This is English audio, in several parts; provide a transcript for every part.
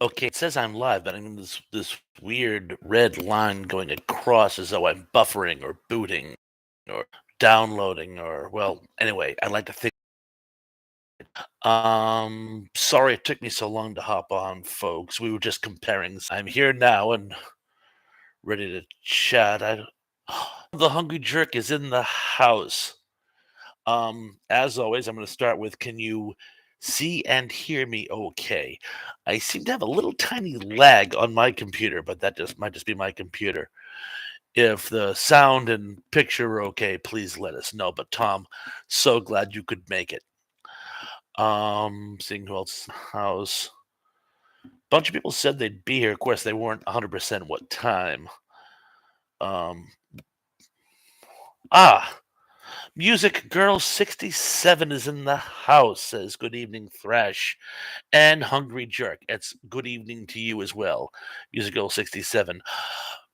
Okay, it says I'm live, but I'm in this weird red line going across as though I'm buffering or booting or downloading or well, anyway, I'd like to think sorry it took me so long to hop on, folks. We were just comparing. I'm here now and ready to chat. The Hungry Jerk is in the house. As always, I'm going to start with can you see and hear me okay? I seem to have a little tiny lag on my computer, but that just might just be my computer. If the sound and picture are okay, please let us know. But Tom, so glad you could make it. Seeing who else in the house. Bunch of people said they'd be here. Of course, they weren't 100% what time. Um, ah, Music Girl 67 is in the house, says good evening, Thrash. And Hungry Jerk. It's good evening to you as well. Music Girl 67.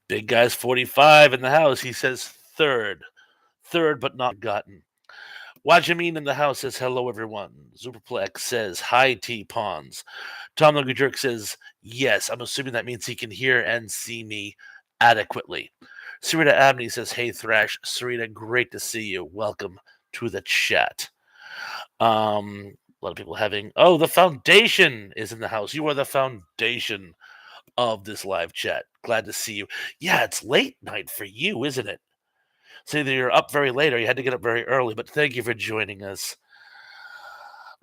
Big Guy's 45 in the house. He says third. Third but not forgotten. Wajamin in the house says hello everyone. Superplex says hi T Pawns. Tom Hungry Jerk says yes. I'm assuming that means he can hear and see me adequately. Sarita Abney says, hey Thrash. Sarita, great to see you. Welcome to the chat. A lot of people having, oh, the foundation is in the house. You are the foundation of this live chat. Glad to see you. Yeah, it's late night for you, isn't it? So either you're up very late or you had to get up very early, but thank you for joining us.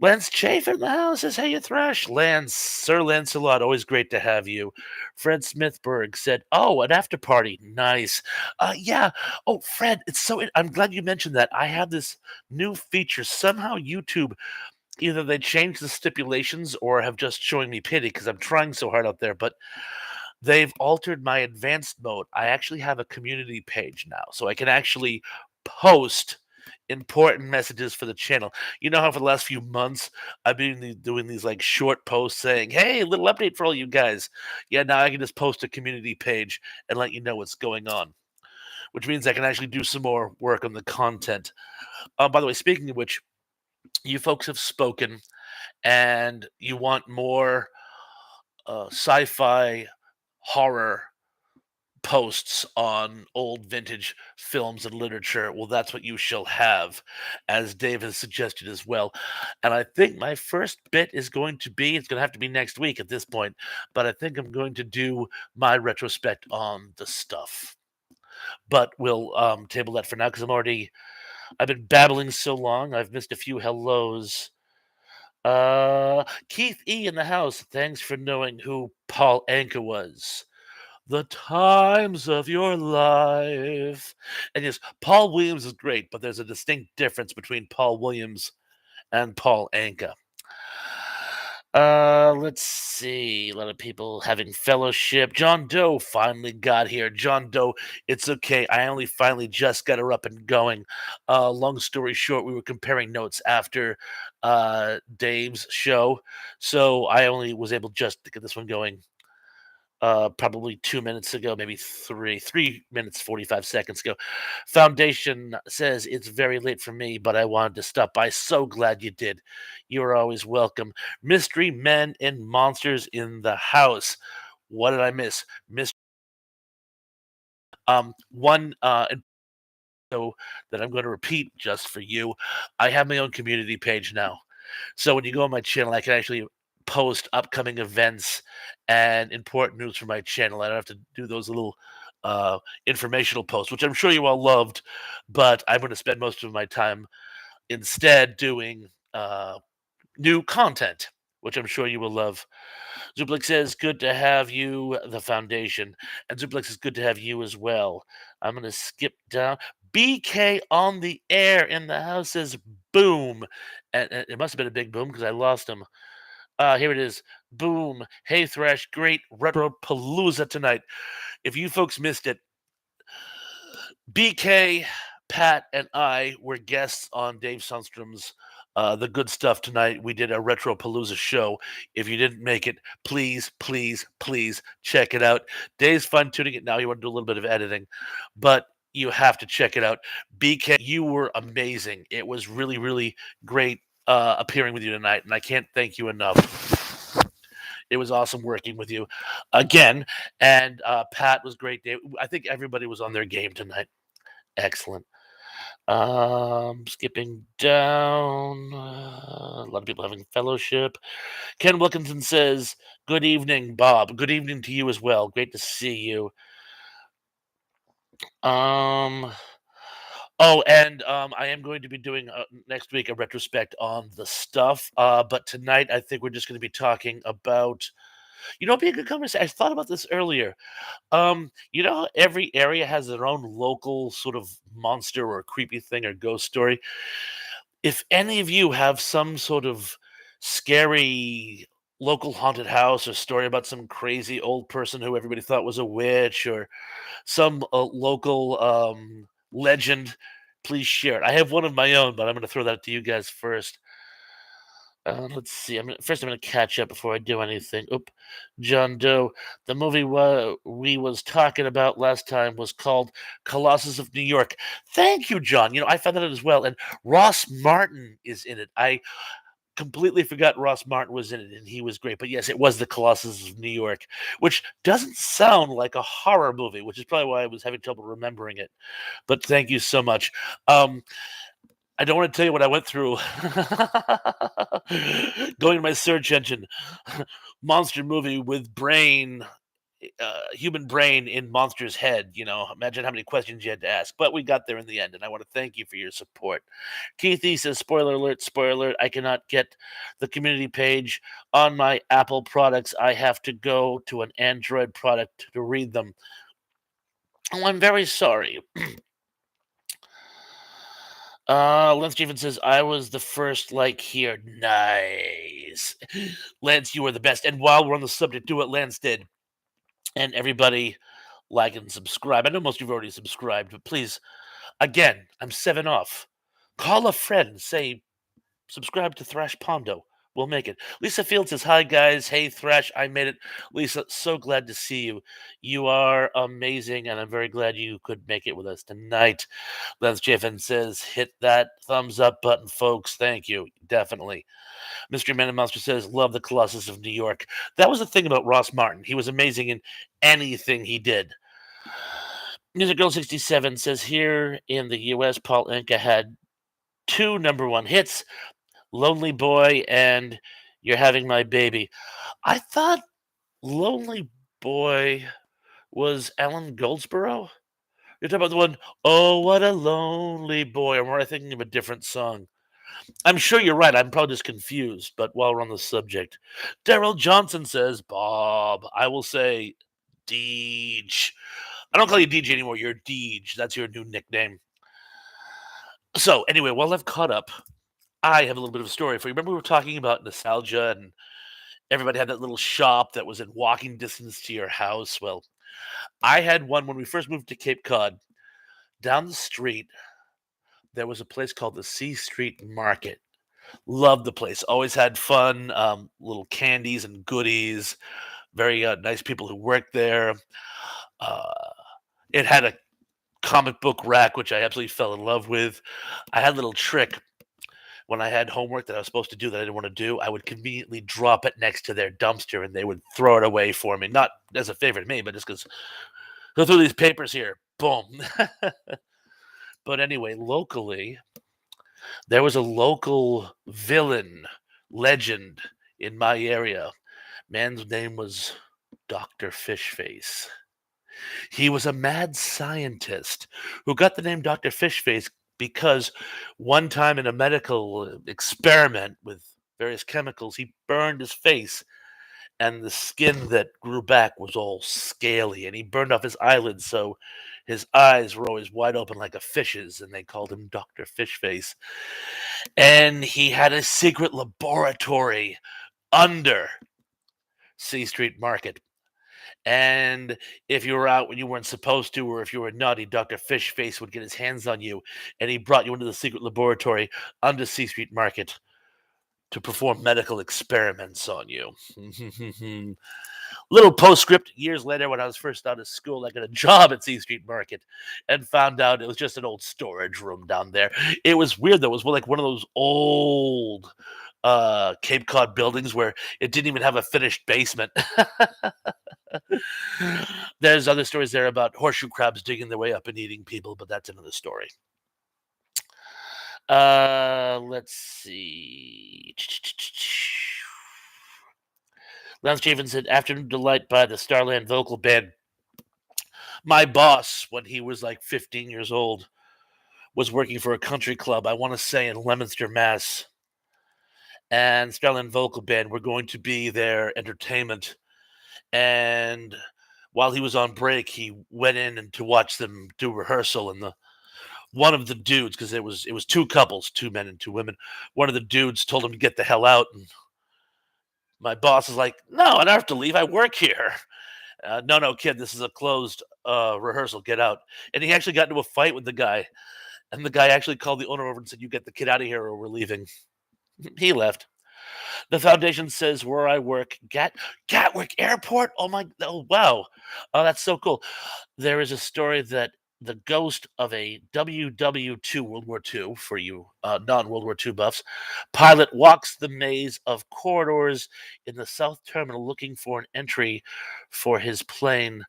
Lance Chafe in the house says, hey, you Thrash. Lance, Sir Lancelot, always great to have you. Fred Smithberg said, oh, an after party. Nice. Yeah. Oh, Fred, I'm glad you mentioned that. I have this new feature. Somehow YouTube either they changed the stipulations or have just showing me pity because I'm trying so hard out there, but they've altered my advanced mode. I actually have a community page now, so I can actually post important messages for the channel. You know how for the last few months I've been doing these like short posts saying, "Hey, a little update for all you guys." Yeah, now I can just post a community page and let you know what's going on, which means I can actually do some more work on the content. By the way, speaking of which, you folks have spoken and you want more sci-fi horror posts on old vintage films and literature, well, that's what you shall have, as Dave has suggested as well. And I think my first bit is going to be, it's going to have to be next week at this point, but I think I'm going to do my retrospect on the stuff. But we'll table that for now because I've been babbling so long, I've missed a few hellos. Keith E in the house. Thanks for knowing who Paul Anka was. The times of your life. And yes, Paul Williams is great, but there's a distinct difference between Paul Williams and Paul Anka. Let's see. A lot of people having fellowship. John Doe finally got here. John Doe, it's okay. I only finally just got her up and going. Long story short, we were comparing notes after Dave's show, so I only was able just to get this one going probably 2 minutes ago, maybe 3 minutes 45 seconds ago. Foundation says it's very late for me, but I wanted to stop by. So glad you did. You are always welcome. Mystery Men and Monsters in the house. What did I miss? One so that I'm going to repeat just for you. I have my own community page now. So when you go on my channel, I can actually post upcoming events and important news for my channel. I don't have to do those little informational posts, which I'm sure you all loved, but I'm going to spend most of my time instead doing new content, which I'm sure you will love. Zuplex says, good to have you, the foundation. And Zuplex is good to have you as well. I'm going to skip down. BK on the air in the house says, boom. And it must have been a big boom because I lost him. Here it is. Boom. Hey, Thrash. Great Retro Palooza tonight. If you folks missed it, BK, Pat, and I were guests on Dave Sunstrom's The Good Stuff tonight. We did a Retro Palooza show. If you didn't make it, please, please, please check it out. Dave's fine tuning it now. You want to do a little bit of editing, but you have to check it out. BK, you were amazing. It was really, really great appearing with you tonight, and I can't thank you enough. It was awesome working with you again. And Pat was great. I think everybody was on their game tonight. Excellent. Skipping down, a lot of people having fellowship. Ken Wilkinson says, "Good evening, Bob. Good evening to you as well. Great to see you." Um, oh, and I am going to be doing next week a retrospect on the stuff. But tonight I think we're just going to be talking about. It'd be a good conversation. I thought about this earlier. How every area has their own local sort of monster or creepy thing or ghost story. If any of you have some sort of scary local haunted house or story about some crazy old person who everybody thought was a witch or some local legend, please share it. I have one of my own, but I'm going to throw that to you guys first. Let's see. I'm gonna catch up before I do anything. Oop, John Doe. The movie we was talking about last time was called Colossus of New York. Thank you, John. I found that out as well, and Ross Martin is in it. I completely forgot Ross Martin was in it, and he was great. But yes, it was the Colossus of New York, which doesn't sound like a horror movie, which is probably why I was having trouble remembering it. But thank you so much. Um, I don't want to tell you what I went through going to my search engine. Monster movie with brain, human brain in monster's head. Imagine how many questions you had to ask. But we got there in the end, and I want to thank you for your support. Keithy says, spoiler alert, spoiler alert. I cannot get the community page on my Apple products. I have to go to an Android product to read them. Oh, I'm very sorry. Lance Stevens says, I was the first like here. Nice. Lance, you were the best. And while we're on the subject, do what Lance did. And everybody like and subscribe. I know most of you have already subscribed, but please, again, I'm 7 off. Call a friend. Say, subscribe to Thrash Pondo. We'll make it. Lisa Field says, hi, guys. Hey, Thrash, I made it. Lisa, so glad to see you. You are amazing, and I'm very glad you could make it with us tonight. Lance Jiffin says, hit that thumbs up button, folks. Thank you. Definitely. Mystery Man and Monster says, love the Colossus of New York. That was the thing about Ross Martin. He was amazing in anything he did. Music Girl 67 says, here in the U.S., Paul Anka had 2 number 1 hits, Lonely Boy and You're Having My Baby. I thought Lonely Boy was Alan Goldsboro. You're talking about the one, oh, what a lonely boy. Or am I thinking of a different song? I'm sure you're right. I'm probably just confused. But while we're on the subject, Daryl Johnson says, Bob, I will say Deej. I don't call you DJ anymore. You're Deej. That's your new nickname. So, anyway, while I've caught up, I have a little bit of a story for you. Remember, we were talking about nostalgia and everybody had that little shop that was in walking distance to your house. Well, I had one when we first moved to Cape Cod. Down the street, there was a place called the C Street Market. Loved the place. Always had fun, little candies and goodies. Very nice people who worked there. Uh, it had a comic book rack, which I absolutely fell in love with. I had a little trick when I had homework that I was supposed to do that I didn't want to do. I would conveniently drop it next to their dumpster, and they would throw it away for me. Not as a favor to me, but just because go through these papers here. Boom. But anyway, locally, there was a local villain legend in my area. Man's name was Dr. Fishface. He was a mad scientist who got the name Dr. Fishface because one time in a medical experiment with various chemicals, he burned his face and the skin that grew back was all scaly and he burned off his eyelids so his eyes were always wide open like a fish's and they called him Dr. Fishface. And he had a secret laboratory under C Street Market. And if you were out when you weren't supposed to, or if you were naughty, Dr. Fishface would get his hands on you and he brought you into the secret laboratory under C Street Market to perform medical experiments on you. Little postscript years later, when I was first out of school, I got a job at C Street Market and found out it was just an old storage room down there. It was weird, though. It was like one of those old Cape Cod buildings where it didn't even have a finished basement. There's other stories there about horseshoe crabs digging their way up and eating people, but that's another story. Let's see. Lance Chafin said, "Afternoon Delight" by the Starland Vocal Band. My boss, when he was like 15 years old, was working for a country club, I want to say in Leominster, Mass. And Starland Vocal Band were going to be their entertainment. And while he was on break, he went in and to watch them do rehearsal. And the one of the dudes, because it was two couples, two men and two women. One of the dudes told him to get the hell out, and my boss is like, "No, I don't have to leave. I work here." No, no, kid, this is a closed rehearsal. Get out. And he actually got into a fight with the guy, and the guy actually called the owner over and said, "You get the kid out of here, or we're leaving." He left. The foundation says where I work, Gatwick Airport. Oh wow, oh that's so cool. There is a story that the ghost of a WW2 World War II for you non-World War II buffs pilot walks the maze of corridors in the South Terminal looking for an entry for his plane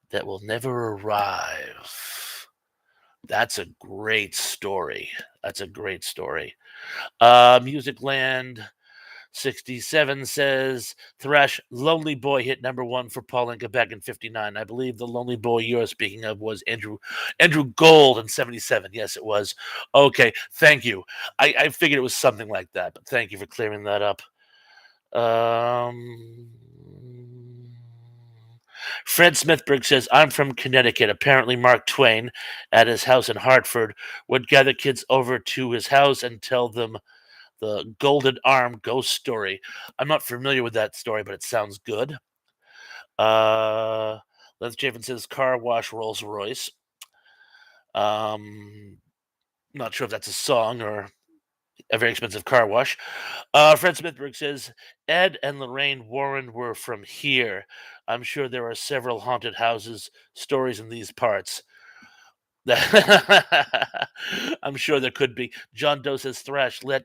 that will never arrive. That's a great story. That's a great story. Music Land 67 says Thresh Lonely Boy hit number one for Paul Anka back in 59. I believe the Lonely Boy you're speaking of was Andrew Gold in 77. Yes, it was. Okay, thank you. I figured it was something like that, but thank you for clearing that up. Um Fred Smithberg says, I'm from Connecticut. Apparently, Mark Twain, at his house in Hartford, would gather kids over to his house and tell them the Golden Arm ghost story. I'm not familiar with that story, but it sounds good. Uh, Lance Chafin says, car wash Rolls Royce. Um, Not sure if that's a song or a very expensive car wash. Fred Smithberg says, Ed and Lorraine Warren were from here. I'm sure there are several haunted houses stories in these parts. I'm sure there could be. John Doe says, Thrash, let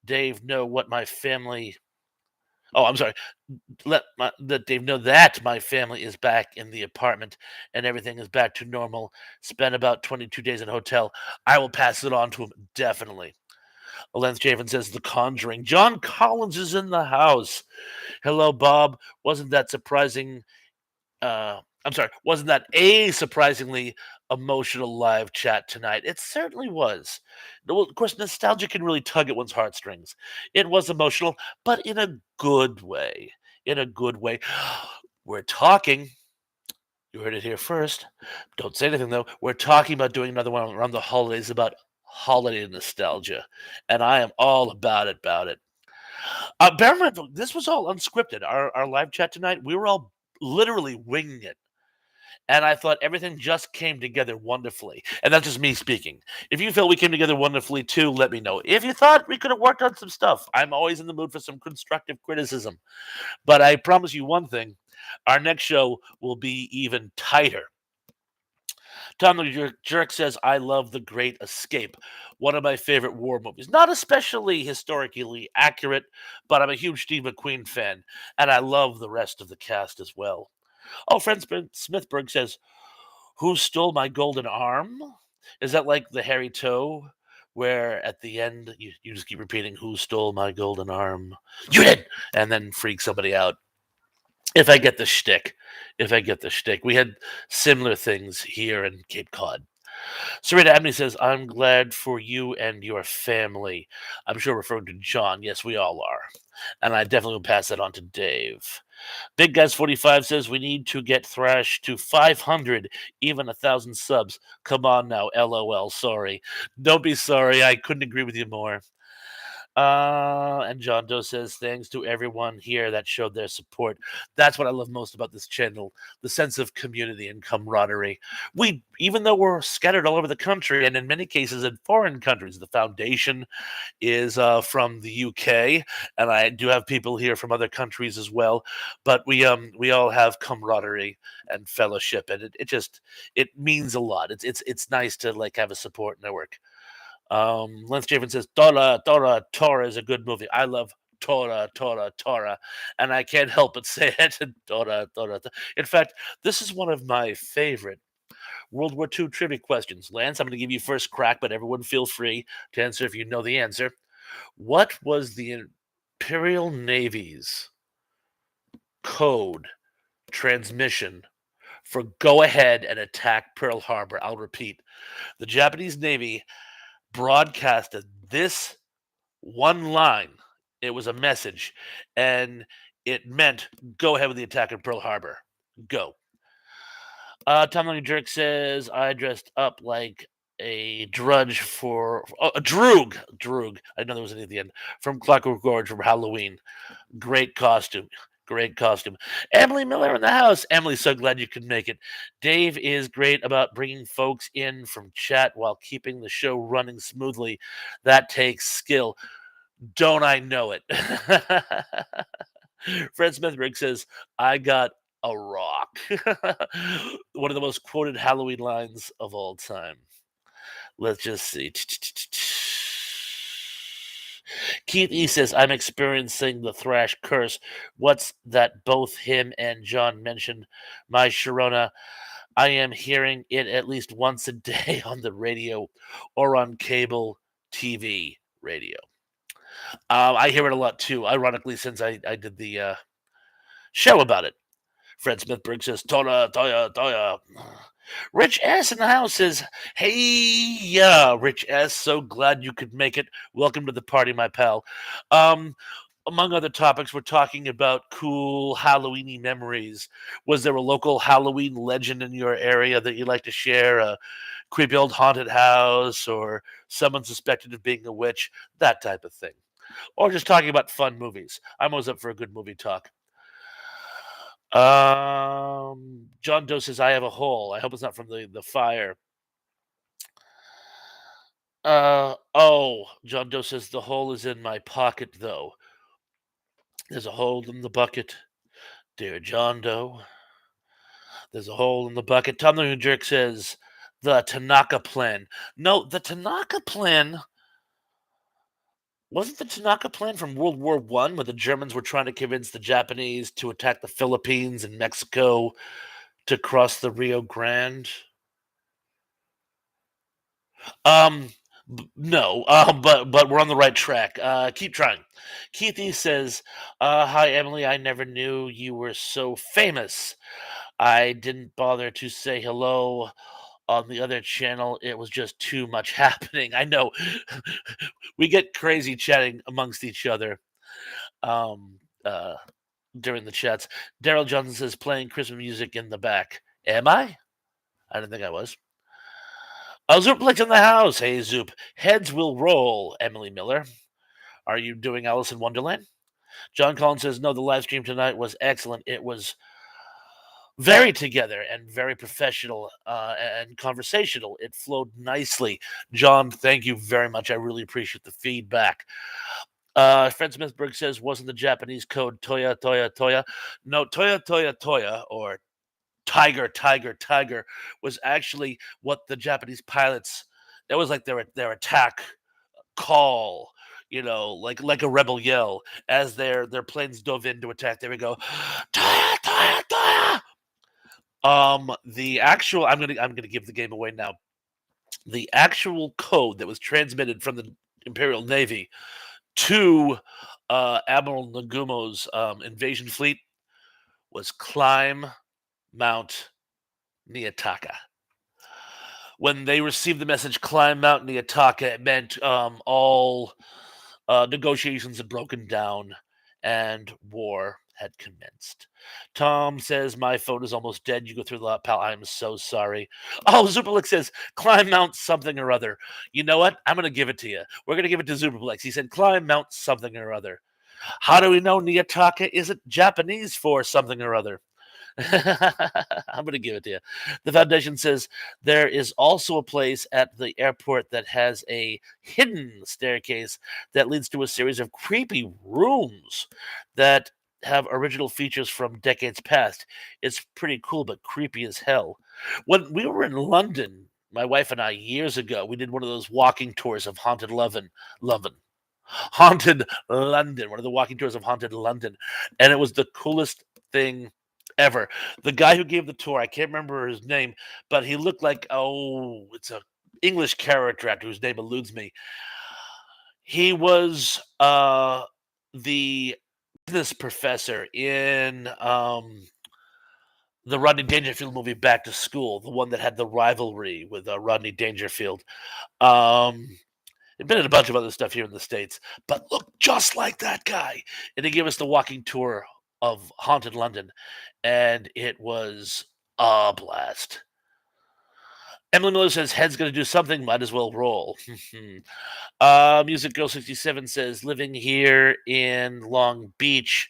Dave know what my family. Oh, I'm sorry. Let Dave know that my family is back in the apartment and everything is back to normal. Spent about 22 days in a hotel. I will pass it on to him, definitely. Lance Chafin says, The Conjuring. John Collins is in the house. Hello, Bob. Wasn't that surprising? I'm sorry. Wasn't that a surprisingly emotional live chat tonight? It certainly was. Well, of course, nostalgia can really tug at one's heartstrings. It was emotional, but in a good way. In a good way. We're talking. You heard it here first. Don't say anything though. We're talking about doing another one around the holidays about holiday nostalgia, and I am all about it. About it. Bear in mind, this was all unscripted. Our live chat tonight, we were all literally winging it. And I thought everything just came together wonderfully. And that's just me speaking. If you feel we came together wonderfully too, let me know. If you thought we could have worked on some stuff, I'm always in the mood for some constructive criticism. But I promise you one thing, our next show will be even tighter. Tom the Jerk says, I love The Great Escape, one of my favorite war movies. Not especially historically accurate, but I'm a huge Steve McQueen fan, and I love the rest of the cast as well. Oh, friend Smithberg says, Who stole my golden arm? Is that like the hairy toe? Where at the end you just keep repeating, Who stole my golden arm? You did! And then freak somebody out. If I get the shtick. If I get the shtick. We had similar things here in Cape Cod. Serena Abney says, I'm glad for you and your family. I'm sure referring to John. Yes, we all are. And I definitely will pass that on to Dave. Big Guys 45 says we need to get Thrash to 500, even 1,000 subs. Come on now, LOL. Sorry. Don't be sorry. I couldn't agree with you more. And John Doe says, thanks to everyone here that showed their support. That's what I love most about this channel, the sense of community and camaraderie. Even though we're scattered all over the country and in many cases in foreign countries, the foundation is from the UK, and I do have people here from other countries as well. But we all have camaraderie and fellowship, and it means a lot. It's nice to like have a support network. Lance Javen says, Tora, Tora is a good movie. I love Tora, Tora, Tora. And I can't help but say it. Tora, Tora, Tora. In fact, this is one of my favorite World War II trivia questions. Lance, I'm going to give you first crack, but everyone feel free to answer if you know the answer. What was the Imperial Navy's code transmission for go ahead and attack Pearl Harbor? I'll repeat. The Japanese Navy broadcasted this one line. It was a message, and it meant go ahead with the attack of Pearl Harbor. Go. Tom Lonely Jerk says I dressed up like a drudge for a droog. Droog. I didn't know there was any at the end. From Clockwork Gorge for Halloween. Great costume. Great costume. Emily Miller in the house. Emily, so glad you could make it. Dave is great about bringing folks in from chat while keeping the show running smoothly. That takes skill. Don't I know it? Fred Smithberg says, I got a rock. One of the most quoted Halloween lines of all time. Let's just see. Keith E says, I'm experiencing the thrash curse. What's that both him and John mentioned? My Sharona, I am hearing it at least once a day on the radio or on cable TV radio. I hear it a lot too, ironically, since I did the show about it. Fred Smithberg says, Toya, Toya, Toya. Rich S in the house says, hey, yeah, Rich S, so glad you could make it. Welcome to the party, my pal. Among other topics, we're talking about cool Halloweeny memories. Was there a local Halloween legend in your area that you'd like to share? A creepy old haunted house or someone suspected of being a witch? That type of thing. Or just talking about fun movies. I'm always up for a good movie talk. John Doe says, I have a hole. I hope it's not from the fire. John Doe says, the hole is in my pocket, though. There's a hole in the bucket, dear John Doe. There's a hole in the bucket. Tom the New Jerk says, the Tanaka Plan. No, the Tanaka Plan wasn't the Tanaka Plan from World War One, where the Germans were trying to convince the Japanese to attack the Philippines and Mexico to cross the Rio Grande? Um, no, but we're on the right track. Keep trying. Keithy says, "Hi Emily, I never knew you were so famous. I didn't bother to say hello on the other channel. It was just too much happening. I know we get crazy chatting amongst each other um, uh, during the chats. Daryl Johnson says playing Christmas music in the back. Am I? I didn't think I was. Zooplex in the house. Hey, Zoop. Heads will roll, Emily Miller. Are you doing Alice in Wonderland? John Collins says, no, the live stream tonight was excellent. It was very together and very professional and conversational. It flowed nicely. John, thank you very much. I really appreciate the feedback. Fred Smithberg says, wasn't the Japanese code Toya, Toya, Toya? No, Toya, Toya, Toya, or Tiger, Tiger, Tiger was actually what the Japanese pilots. That was like their attack call. Like a rebel yell as their planes dove in to attack. There we go. Toya, Toya, Toya. The actual. I'm gonna give the game away now. The actual code that was transmitted from the Imperial Navy to Admiral Nagumo's invasion fleet was climb Mount Niyataka. When they received the message climb Mount Niyataka, it meant all negotiations had broken down and war had commenced. Tom says, my phone is almost dead. You go through the lot, pal. I'm so sorry. Oh, Zuperlix says, climb Mount something or other. You know what? I'm going to give it to you. We're going to give it to Zuperlix. He said, climb Mount something or other. How do we know Niyataka isn't Japanese for something or other? I'm going to give it to you. The foundation says there is also a place at the airport that has a hidden staircase that leads to a series of creepy rooms that have original features from decades past. It's pretty cool, but creepy as hell. When we were in London my wife and I years ago, we did one of those walking tours of haunted London, one of the walking tours of haunted London, and it was the coolest thing ever. The guy who gave the tour, I can't remember his name, but he looked like, oh, it's a English character actor whose name eludes me. He was the business professor in the Rodney Dangerfield movie Back to School, the one that had the rivalry with Rodney Dangerfield. Um, he'd been in a bunch of other stuff here in the States, but looked just like that guy. And he gave us the walking tour of Haunted London, and it was a blast. Emily Miller says, head's going to do something, might as well roll. Music Girl 67 says, living here in Long Beach,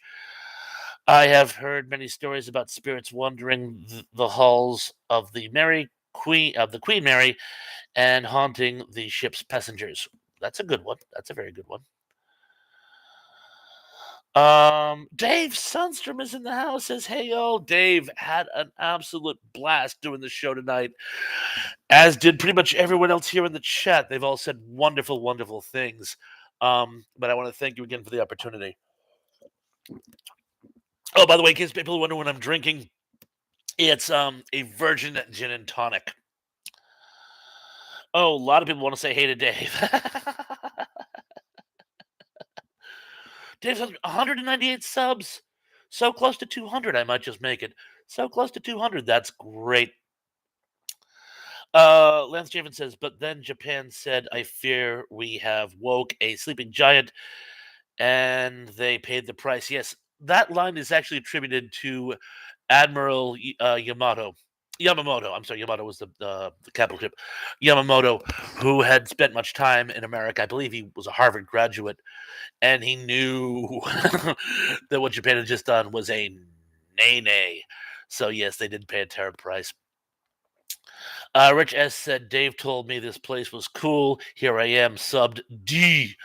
I have heard many stories about spirits wandering the halls of the Queen Mary and haunting the ship's passengers. That's a good one. That's a very good one. Dave Sundstrom is in the house. Says, "Hey yo, Dave had an absolute blast doing the show tonight, as did pretty much everyone else here in the chat. They've all said wonderful, wonderful things. But I want to thank you again for the opportunity. Oh, by the way, in case people wonder when I'm drinking, it's a virgin gin and tonic. Oh, a lot of people want to say hey to Dave. Dave's 198 subs. So close to 200, I might just make it. So close to 200. That's great. Lance Javen says, but then Japan said, I fear we have woke a sleeping giant and they paid the price. Yes, that line is actually attributed to Admiral Yamamoto. I'm sorry, Yamamoto was the capital ship. Yamamoto, who had spent much time in America. I believe he was a Harvard graduate, and he knew that what Japan had just done was a nay. So yes, they did pay a terrible price. Rich S said, Dave told me this place was cool. Here I am, subbed D.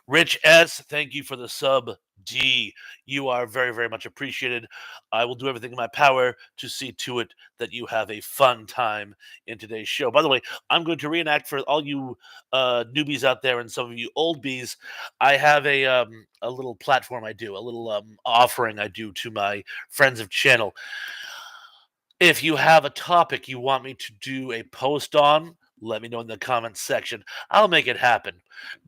Rich S, thank you for the sub D. You are very, very much appreciated. I will do everything in my power to see to it that you have a fun time in today's show. By the way, I'm going to reenact for all you newbies out there and some of you old bees. I have a little platform I do, a little offering I do to my friends of channel. If you have a topic you want me to do a post on, let me know in the comments section. I'll make it happen.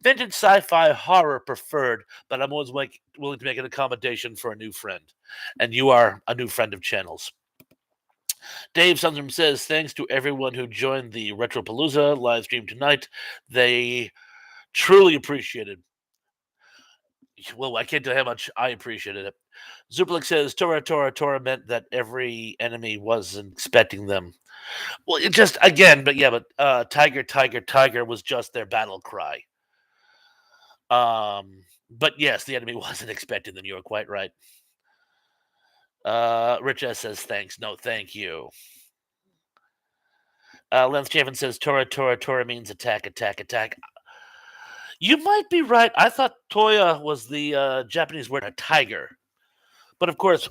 Vintage sci-fi horror preferred, but I'm always willing to make an accommodation for a new friend. And you are a new friend of channels. Dave Sundrum says, thanks to everyone who joined the Retropalooza live stream tonight. They truly appreciated. Well, I can't tell you how much I appreciated it. Zuplik says, Tora meant that every enemy wasn't expecting them. Well, it just again, but Tiger was just their battle cry. But yes, the enemy wasn't expecting them. You were quite right. Rich S says thanks. No, thank you. Lance Chafin says Tora means attack. You might be right. I thought Toya was the Japanese word a tiger. But of course,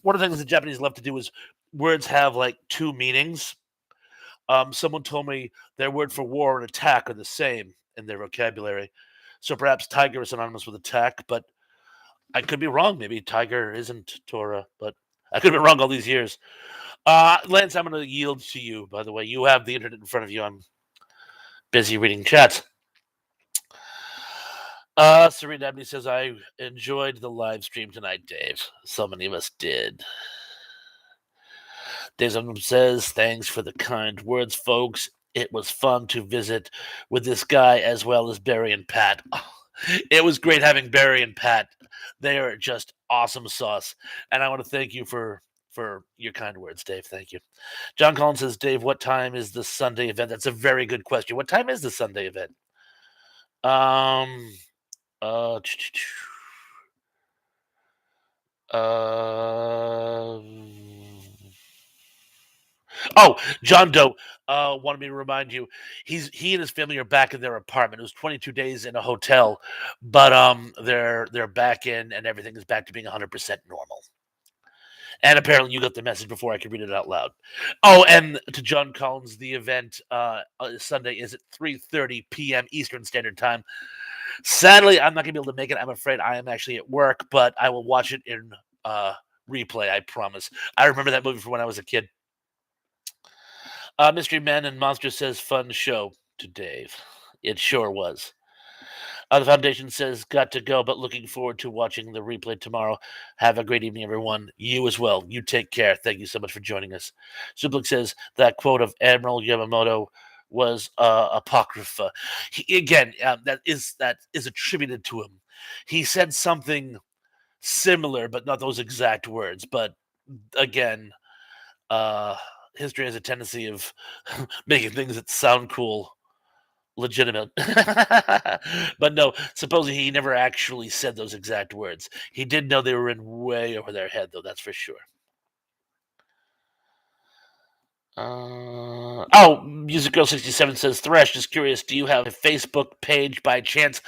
one of the things the Japanese love to do is words have like two meanings. Someone told me their word for war and attack are the same in their vocabulary. So perhaps tiger is synonymous with attack, but I could be wrong. Maybe tiger isn't Tora, but I could have been wrong all these years. Lance, I'm going to yield to you, by the way. You have the internet in front of you. I'm busy reading chats. Serena Abney says, I enjoyed the live stream tonight, Dave. So many of us did. Dave says, thanks for the kind words, folks. It was fun to visit with this guy as well as Barry and Pat. Oh, it was great having Barry and Pat. They are just awesome sauce. And I want to thank you for your kind words, Dave. Thank you. John Collins says, Dave, what time is the Sunday event? That's a very good question. What time is the Sunday event? Uh, oh, John Doe wanted me to remind you, he and his family are back in their apartment. It was 22 days in a hotel, but they're back in, and everything is back to being 100% normal. And apparently you got the message before I could read it out loud. Oh, and to John Collins, the event Sunday is at 3:30 p.m. Eastern Standard Time. Sadly, I'm not gonna be able to make it. I'm afraid I am actually at work, but I will watch it in uh, replay. I promise. I remember that movie from when I was a kid. Mystery Men and Monsters says fun show to Dave. It sure was. The foundation says got to go, but looking forward to watching the replay tomorrow. Have a great evening, everyone. You as well. You take care. Thank you so much for joining us. Suplik says that quote of Admiral Yamamoto was apocrypha. Again, that is attributed to him. He said something similar, but not those exact words. But again, uh, history has a tendency of making things that sound cool legitimate. But no, supposedly he never actually said those exact words. He did know they were in way over their head, though, that's for sure. Music Girl 67 says, Thresh, just curious, do you have a Facebook page by chance?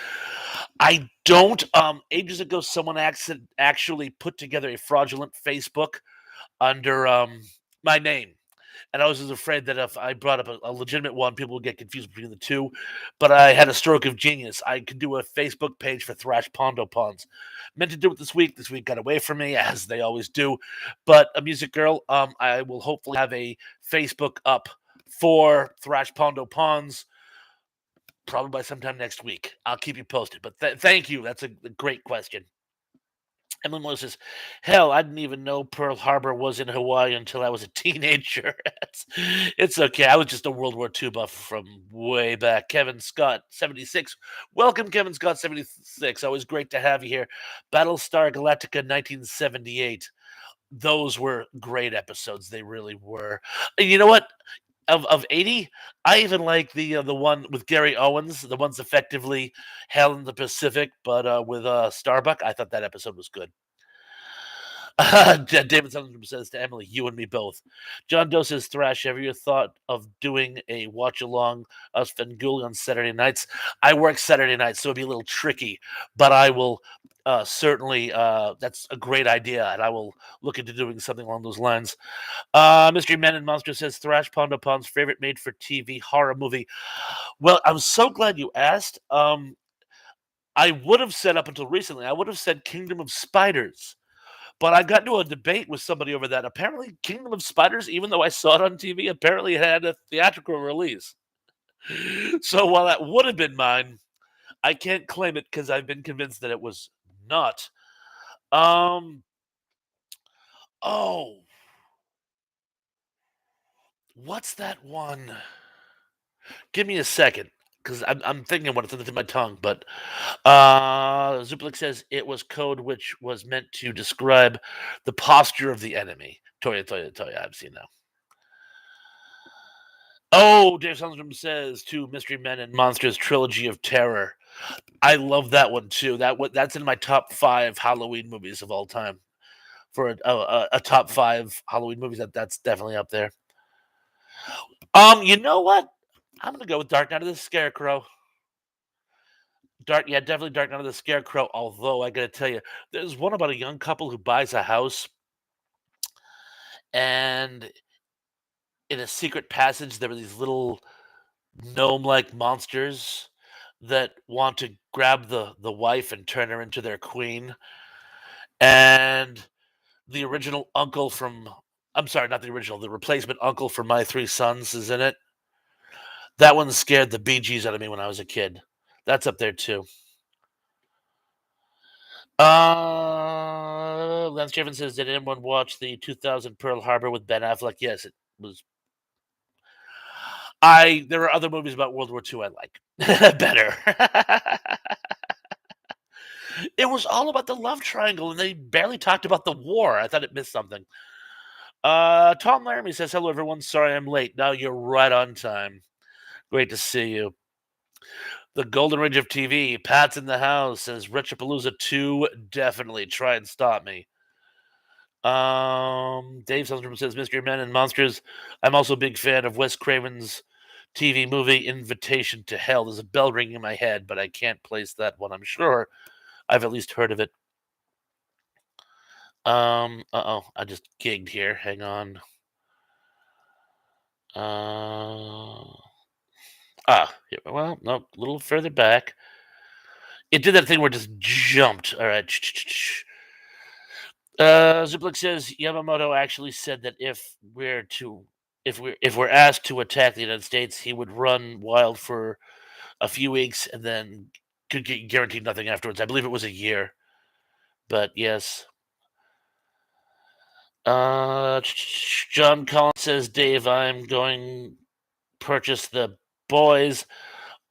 I don't. Ages ago, someone actually put together a fraudulent Facebook under my name. And I was just afraid that if I brought up a legitimate one, people would get confused between the two. But I had a stroke of genius. I could do a Facebook page for Thrash Pondo Ponds. Meant to do it this week. This week got away from me, as they always do. But a music girl, I will hopefully have a Facebook up for Thrash Pondo Ponds probably by sometime next week. I'll keep you posted. But thank you. That's a great question. Emily Moore says, "Hell, I didn't even know Pearl Harbor was in Hawaii until I was a teenager." It's okay. I was just a World War II buff from way back. Kevin Scott, 76. Welcome, Kevin Scott, 76. Always great to have you here. Battlestar Galactica, 1978. Those were great episodes. They really were. And you know what? Of 80, I even like the one with Gary Owens, the ones effectively Hell in the Pacific, but with Starbuck. I thought that episode was good. David Sutherland says to Emily, "You and me both." John Doe says, "Thrash, ever you thought of doing a watch along us Fenguli on Saturday nights?" I work Saturday nights, so it'd be a little tricky, but I will certainly. That's a great idea, and I will look into doing something along those lines. Mystery Men and Monster says, "Thrash Pondo Pond's favorite made-for-TV horror movie." Well, I'm so glad you asked. I would have said up until recently, I would have said Kingdom of Spiders. But I got into a debate with somebody over that. Apparently, Kingdom of Spiders, even though I saw it on TV, apparently it had a theatrical release. So while that would have been mine, I can't claim it because I've been convinced that it was not. Um. Oh, what's that one? Give me a second, because I'm thinking about it. It's on the tip of my tongue. But Zuplik says it was code which was meant to describe the posture of the enemy. Toya, Toya, Toya. I've seen that. Oh, Dave Sundstrom says to Mystery Men and Monsters Trilogy of Terror. I love that one too. That's in my top 5 Halloween movies of all time. For a top 5 Halloween movies, that's definitely up there. You know what? I'm gonna go with Dark Knight of the Scarecrow. Yeah, definitely Dark Knight of the Scarecrow. Although I gotta tell you, there's one about a young couple who buys a house, and in a secret passage, there were these little gnome-like monsters that want to grab the wife and turn her into their queen. And the original uncle from I'm sorry, not the original, the replacement uncle from My Three Sons is in it. That one scared the BGs out of me when I was a kid. That's up there too. Lance Jevons says, "Did anyone watch the 2000 Pearl Harbor with Ben Affleck?" Yes, it was. There are other movies about World War II I like better. It was all about the love triangle, and they barely talked about the war. I thought it missed something. Tom Laramie says, "Hello, everyone. Sorry I'm late." No, you're right on time. Great to see you. The Golden Ridge of TV. Pat's in the house. Says, "Retropalooza 2, definitely. Try and stop me." Dave Sundstrom says, "Mystery Men and Monsters." I'm also a big fan of Wes Craven's TV movie Invitation to Hell. There's a bell ringing in my head, but I can't place that one. I'm sure I've at least heard of it. I just gigged here. Hang on. Here, well, no, a little further back. It did that thing where it just jumped. All right. Ziplik says Yamamoto actually said that if we're asked to attack the United States, he would run wild for a few weeks and then could get guaranteed nothing afterwards. I believe it was a year, but yes. John Collins says, Dave, I'm going purchase the boys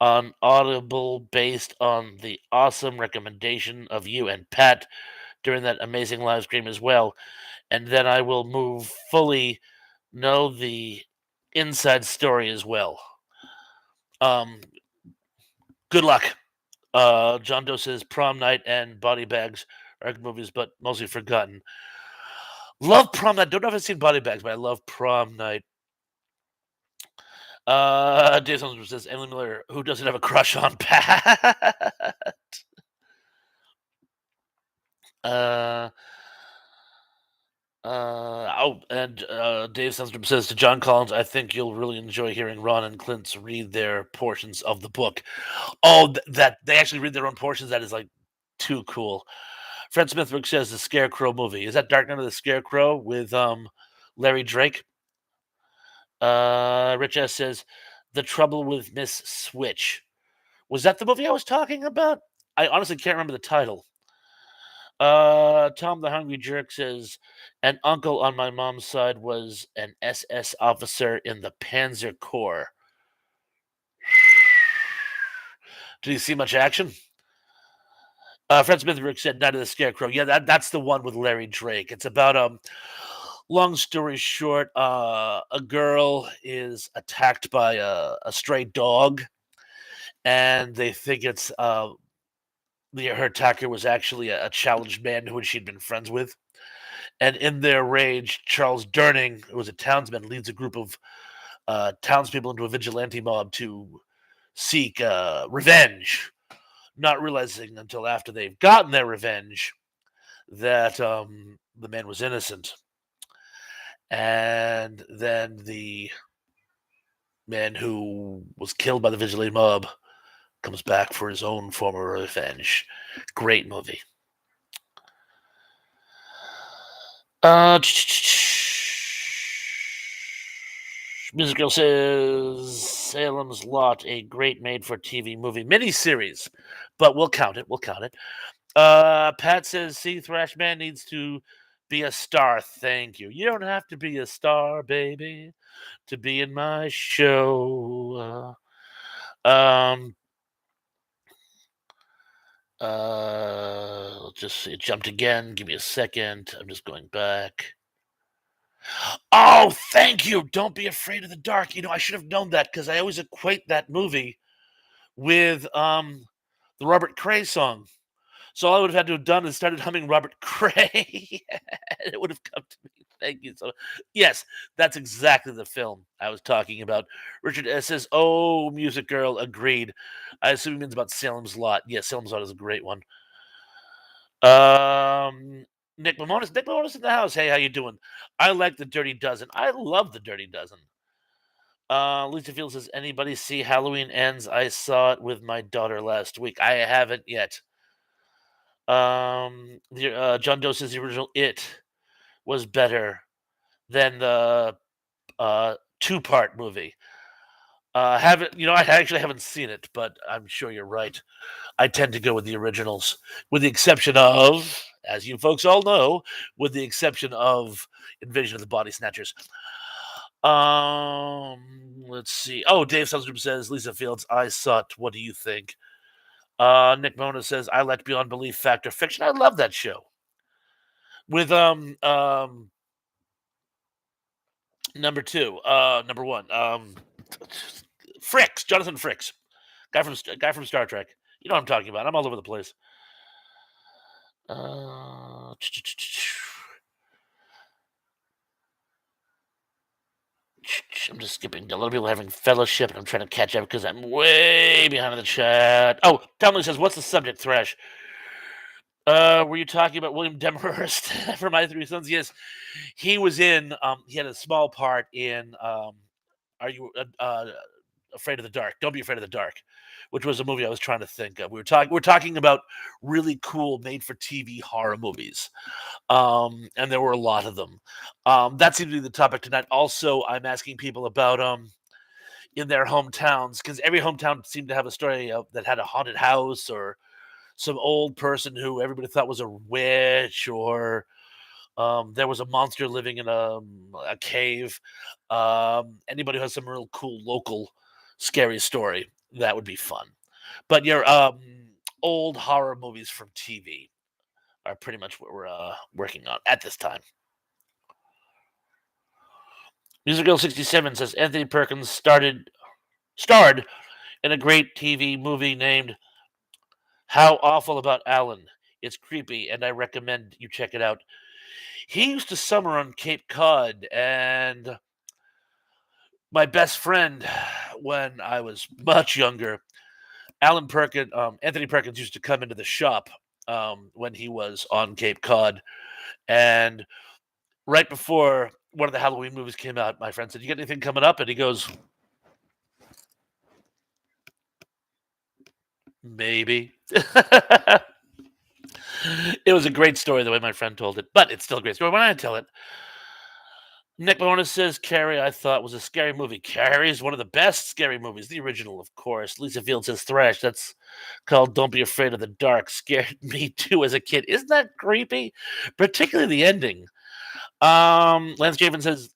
on Audible based on the awesome recommendation of you and Pat during that amazing live stream as well. And then I will move fully know the inside story as well. Um, Good luck. John Doe says Prom Night and Body Bags are good movies, but mostly forgotten. Love Prom Night. Don't know if I've seen Body Bags, but I love Prom Night. Dave Thompson says Emily Miller, who doesn't have a crush on Pat? uh, Dave Sundstrom says to John Collins, I think you'll really enjoy hearing Ron and Clint read their portions of the book. Oh, that they actually read their own portions. That is like too cool. Fred Smithbrook says the Scarecrow movie. Is that Dark Knight of the Scarecrow with Larry Drake? Rich S says The Trouble with Miss Switch. Was that the movie I was talking about? I honestly can't remember the title. Tom the Hungry Jerk says an uncle on my mom's side was an SS officer in the Panzer Corps. Did you see much action? Fred Smithbrook said Night of the Scarecrow. Yeah, that's the one with Larry Drake. It's about long story short, a girl is attacked by a stray dog, and they think it's her attacker was actually a challenged man who she'd been friends with. And in their rage, Charles Durning, who was a townsman, leads a group of townspeople into a vigilante mob to seek revenge, not realizing until after they've gotten their revenge that the man was innocent. And then the man who was killed by the vigilante mob comes back for his own form of revenge. Great movie. Music Girl says Salem's Lot, a great made-for-TV movie miniseries, but we'll count it. We'll count it. Pat says, "See, Thrash Man needs to be a star. Thank you. You don't have to be a star, baby, to be in my show." Let's just see. It jumped again. Give me a second. I'm just going back. Oh, thank you. Don't be afraid of the dark. I should have known that because I always equate that movie with the Robert Cray song. So all I would have had to have done is started humming Robert Cray, and it would have come to me. Thank you. So yes, that's exactly the film I was talking about. Richard S says, "Oh, Music Girl, agreed." I assume he means about Salem's Lot. Yes, Salem's Lot is a great one. Nick Mamonis. Nick Mamonis in the house. Hey, how you doing? I like the Dirty Dozen. I love the Dirty Dozen. Lisa Field says, "Anybody see Halloween Ends? I saw it with my daughter last week. I haven't yet." John Doe says the original It was better than the two-part movie. I actually haven't seen it, but I'm sure you're right. I tend to go with the originals, with the exception of, as you folks all know, with the exception of Invasion of the Body Snatchers. Let's see. Oh, Dave Sundstrom says Lisa Fields, I saw it. What do you think? Nick Mona says I like Beyond Belief Fact or Fiction. I love that show. With number one, Frakes, Jonathan Frakes, guy from Star Trek. You know what I'm talking about. I'm all over the place. I'm just skipping. A lot of people are having fellowship, and I'm trying to catch up because I'm way behind in the chat. Oh, Tomlin says, "What's the subject, Thrash?" Were you talking about William Demarest from My Three Sons? Yes, he was in. He had a small part in. Are you afraid of the dark? Don't be afraid of the dark, which was a movie I was trying to think of. We're talking about really cool made for TV horror movies, and there were a lot of them. That seems to be the topic tonight. Also, I'm asking people about in their hometowns because every hometown seemed to have a story that had a haunted house or some old person who everybody thought was a witch or there was a monster living in a cave. Anybody who has some real cool local scary story, that would be fun. But your old horror movies from TV are pretty much what we're working on at this time. Music Girl 67 says Anthony Perkins starred in a great TV movie named How Awful About Alan. It's creepy, and I recommend you check it out. He used to summer on Cape Cod, and my best friend, when I was much younger, Anthony Perkins used to come into the shop when he was on Cape Cod, and right before one of the Halloween movies came out, my friend said, "You got anything coming up?" And he goes, "Maybe." It was a great story the way my friend told it, but it's still a great story when I tell it. Nick Bonus says Carrie, I thought was a scary movie. Carrie is one of the best scary movies, the original, of course. Lisa Field says Thrash. That's called Don't Be Afraid of the Dark. Scared me too as a kid. Isn't that creepy? Particularly the ending. Lance Javen says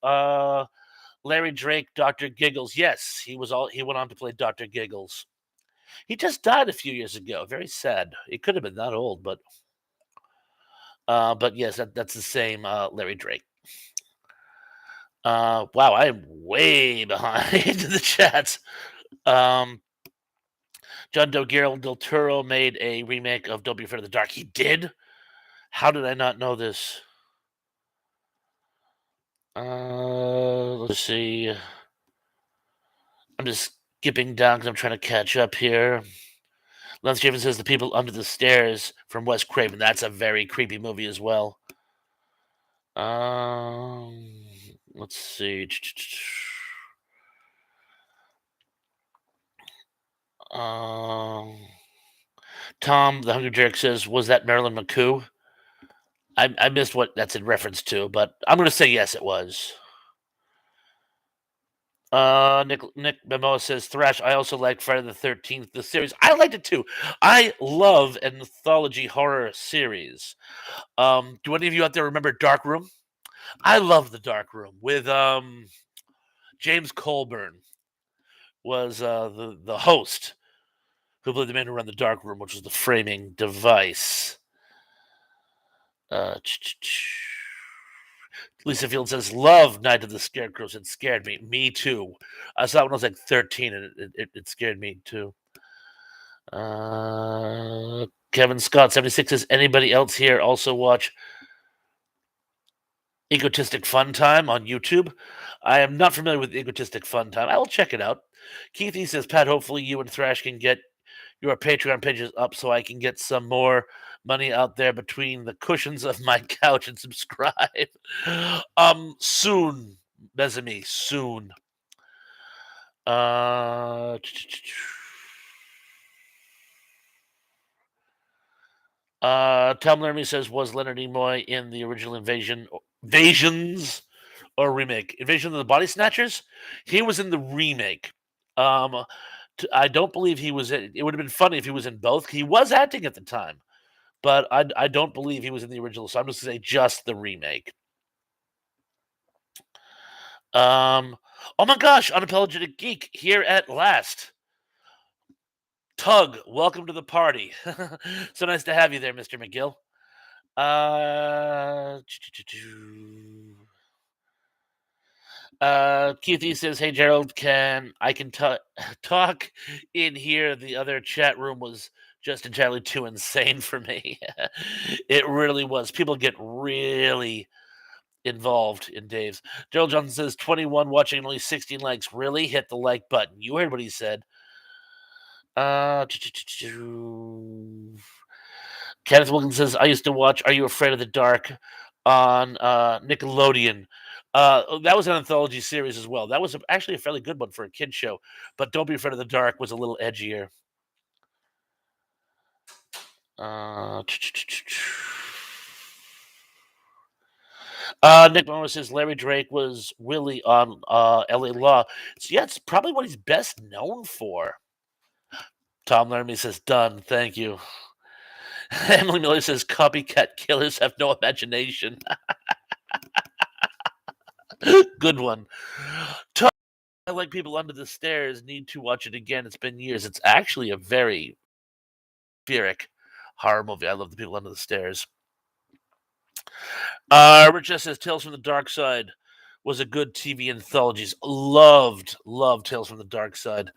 Larry Drake, Dr. Giggles. Yes, he went on to play Dr. Giggles. He just died a few years ago. Very sad. He could have been that old, but yes, that's the same Larry Drake. Wow, I am way behind in the chat. Um, John Guillermo del Toro made a remake of Don't Be Afraid of the Dark. He did? How did I not know this? Let's see. I'm just skipping down because I'm trying to catch up here. Lance Javen says The People Under the Stairs from Wes Craven. That's a very creepy movie as well. Let's see. Tom, the Hungry Jerk says, was that Marilyn McCoo? I missed what that's in reference to, but I'm going to say yes, it was. Nick Memoa says Thrash. I also like Friday the 13th, the series. I liked it too. I love an anthology horror series. Do any of you out there remember Dark Room? I love the Dark Room with James Colburn was the host who played the man who ran the Dark Room, which was the framing device. Lisa Field says, "Love Night of the Scarecrows. It scared me. Me too. I saw it when I was like 13, and it scared me too." Kevin Scott 76 says, "Anybody else here also watch Egotistic Fun Time on YouTube?" I am not familiar with Egotistic Fun Time. I will check it out. Keith E says, "Pat, hopefully you and Thrash can get your Patreon pages up so I can get some more money out there between the cushions of my couch and subscribe." Soon, Bezami, soon. Tom Laramie says, was Leonard Nimoy in the original Invasions or remake? Invasion of the Body Snatchers? He was in the remake. I don't believe he was in, it would have been funny if he was in both. He was acting at the time, but I don't believe he was in the original, so I'm just gonna say just the remake. Oh my gosh, Unapologetic Geek here at last. Tug, welcome to the party. So nice to have you there, Mr. McGill. Keith E says, "Hey Gerald, can I can talk in here? The other chat room was just entirely too insane for me." It really was. People get really involved in Dave's. Gerald Johnson says, 21 watching and only 16 likes. Really? Hit the like button. You heard what he said. Kenneth Wilkins says, "I used to watch Are You Afraid of the Dark on Nickelodeon." That was an anthology series as well. That was actually a fairly good one for a kid show. But Don't Be Afraid of the Dark was a little edgier. Uh, Nick Morris says Larry Drake was Willie on L.A. Law. So yeah, it's probably what he's best known for. Tom Laramie says, "Done, thank you." Emily Miller says, "Copycat killers have no imagination." Good one. Tom, I like People Under the Stairs. Need to watch it again. It's been years. It's actually a very atmospheric horror movie. I love the People Under the Stairs. Rich S says Tales from the Dark Side was a good TV anthologies. Loved Tales from the Dark Side.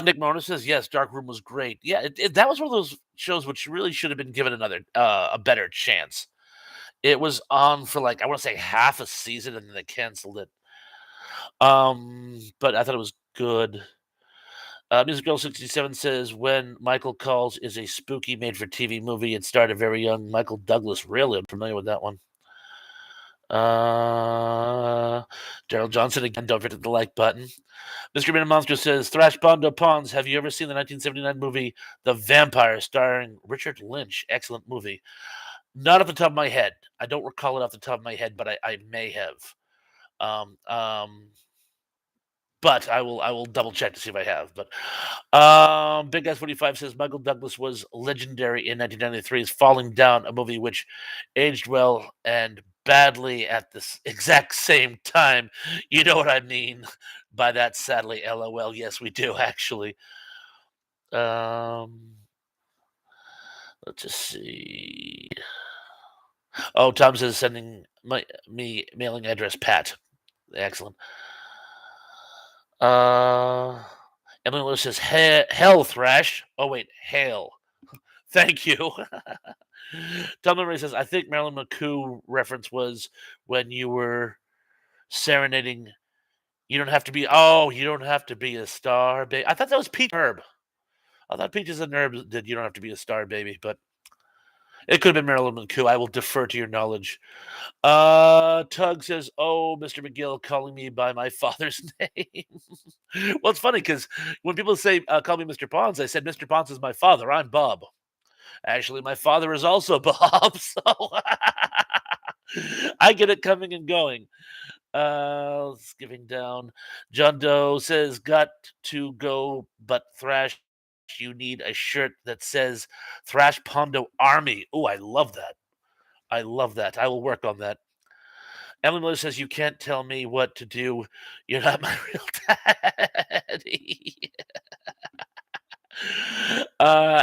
Nick Mona says yes, Dark Room was great. Yeah, that was one of those shows which really should have been given another a better chance. It was on for like I want to say half a season and then they canceled it. But I thought it was good. Music Girl 67 says when Michael Calls is a spooky made for TV movie. It starred a very young Michael Douglas. Really, I'm familiar with that one. Daryl Johnson again. Don't forget the like button. Mr. Man Monster says Thrash Bondo Pons. Have you ever seen the 1979 movie The Vampire, starring Richard Lynch? Excellent movie. Not off the top of my head. I don't recall it off the top of my head, but I may have. Um, um, but I will double check to see if I have. But Big S 45 says Michael Douglas was legendary in 1993's Falling Down, a movie which aged well and badly at this exact same time. You know what I mean by that, sadly. LOL. Yes, we do actually. Um, let's just see. Oh, Tom says sending me mailing address Pat. Excellent. Uh, Emily Lewis says, Hell, Thrash. Oh, wait, Hail. Thank you. Tom Murray says, I think Marilyn McCoo reference was when you were serenading. You don't have to be a star, baby. I thought that was Peach Herb. I thought Peaches and Herb did You Don't Have to Be a Star, Baby, but it could have been Marilyn McCoo. I will defer to your knowledge. Tug says, "Oh, Mr. McGill, calling me by my father's name." Well, it's funny because when people say, "Call me Mr. Pons," I said, "Mr. Pons is my father. I'm Bob." Actually, my father is also Bob, so I get it coming and going. Skipping down. John Doe says, "Got to go, but Thrash, you need a shirt that says Thrash Pondo Army." Oh, I love that. I love that. I will work on that. Emily Miller says, "You can't tell me what to do. You're not my real daddy."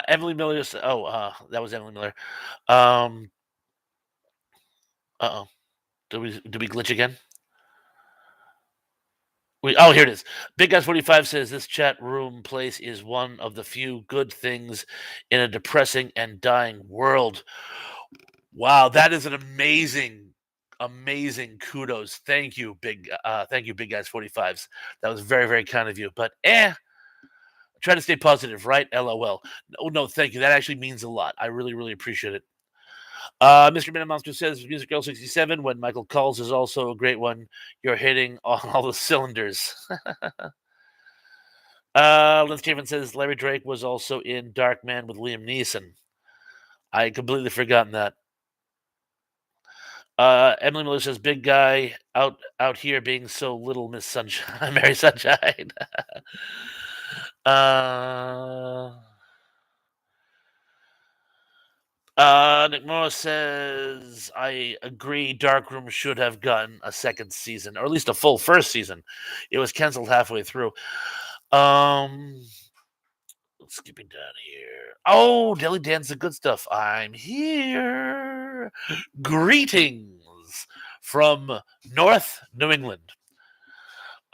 Emily Miller. That was Emily Miller. Um, uh oh. Did we glitch again? Here it is. Big Guys 45 says this chat room place is one of the few good things in a depressing and dying world. Wow, that is an amazing kudos. Thank you, Big Guys 45s. That was very, very kind of you. But try to stay positive, right? LOL. No, thank you. That actually means a lot. I really, really appreciate it. Mr. Minimonster says Music Girl 67, when Michael calls is also a great one. You're hitting on all the cylinders. Lynn Stephen says Larry Drake was also in Dark Man with Liam Neeson. I completely forgotten that. Emily Miller says, "Big guy out here being so little, Miss Sunshine, Mary Sunshine." uh, Nick Morris says, "I agree. Darkroom should have gotten a second season, or at least a full first season. It was canceled halfway through." Um, Skipping down here. Oh, Deli Dan's the good stuff. I'm here. Greetings from North New England.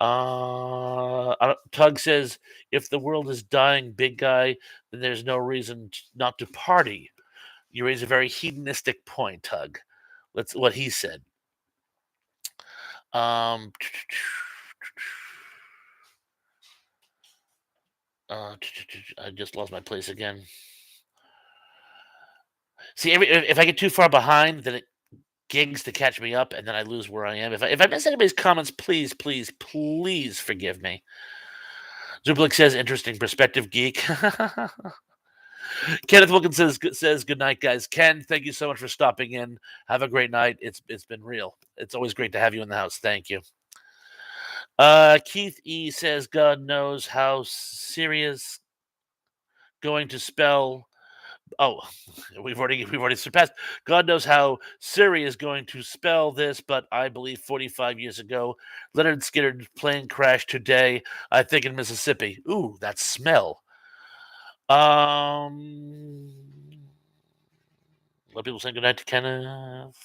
Tug says, if the world is dying, big guy, then there's no reason not to party. You raise a very hedonistic point, Tug. That's what he said. Um, I just lost my place again. See, if I get too far behind, then it gigs to catch me up, and then I lose where I am. If I miss anybody's comments, please, please, please forgive me. Zublik says, "Interesting perspective, geek." Kenneth Wilkins says, "Good night, guys." Ken, thank you so much for stopping in. Have a great night. It's been real. It's always great to have you in the house. Thank you. Keith E says, "God knows how serious going to spell." Oh, we've already surpassed. God knows how Siri is going to spell this, but I believe 45 years ago, Leonard Skinner's plane crashed today. I think in Mississippi. Ooh, that smell. Um, a lot of people saying goodnight to Kenneth.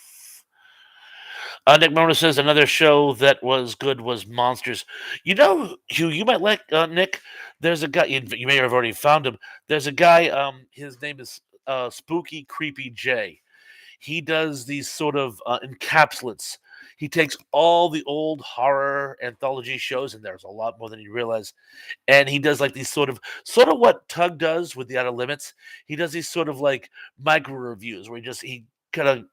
Nick Mona says another show that was good was Monsters. You know who you might like, Nick? There's a guy, you may have already found him. There's a guy, his name is Spooky Creepy J. He does these sort of encapsulates. He takes all the old horror anthology shows, and there's a lot more than you realize. And he does like these sort of what Tug does with the Outer Limits. He does these sort of like micro reviews where he kind of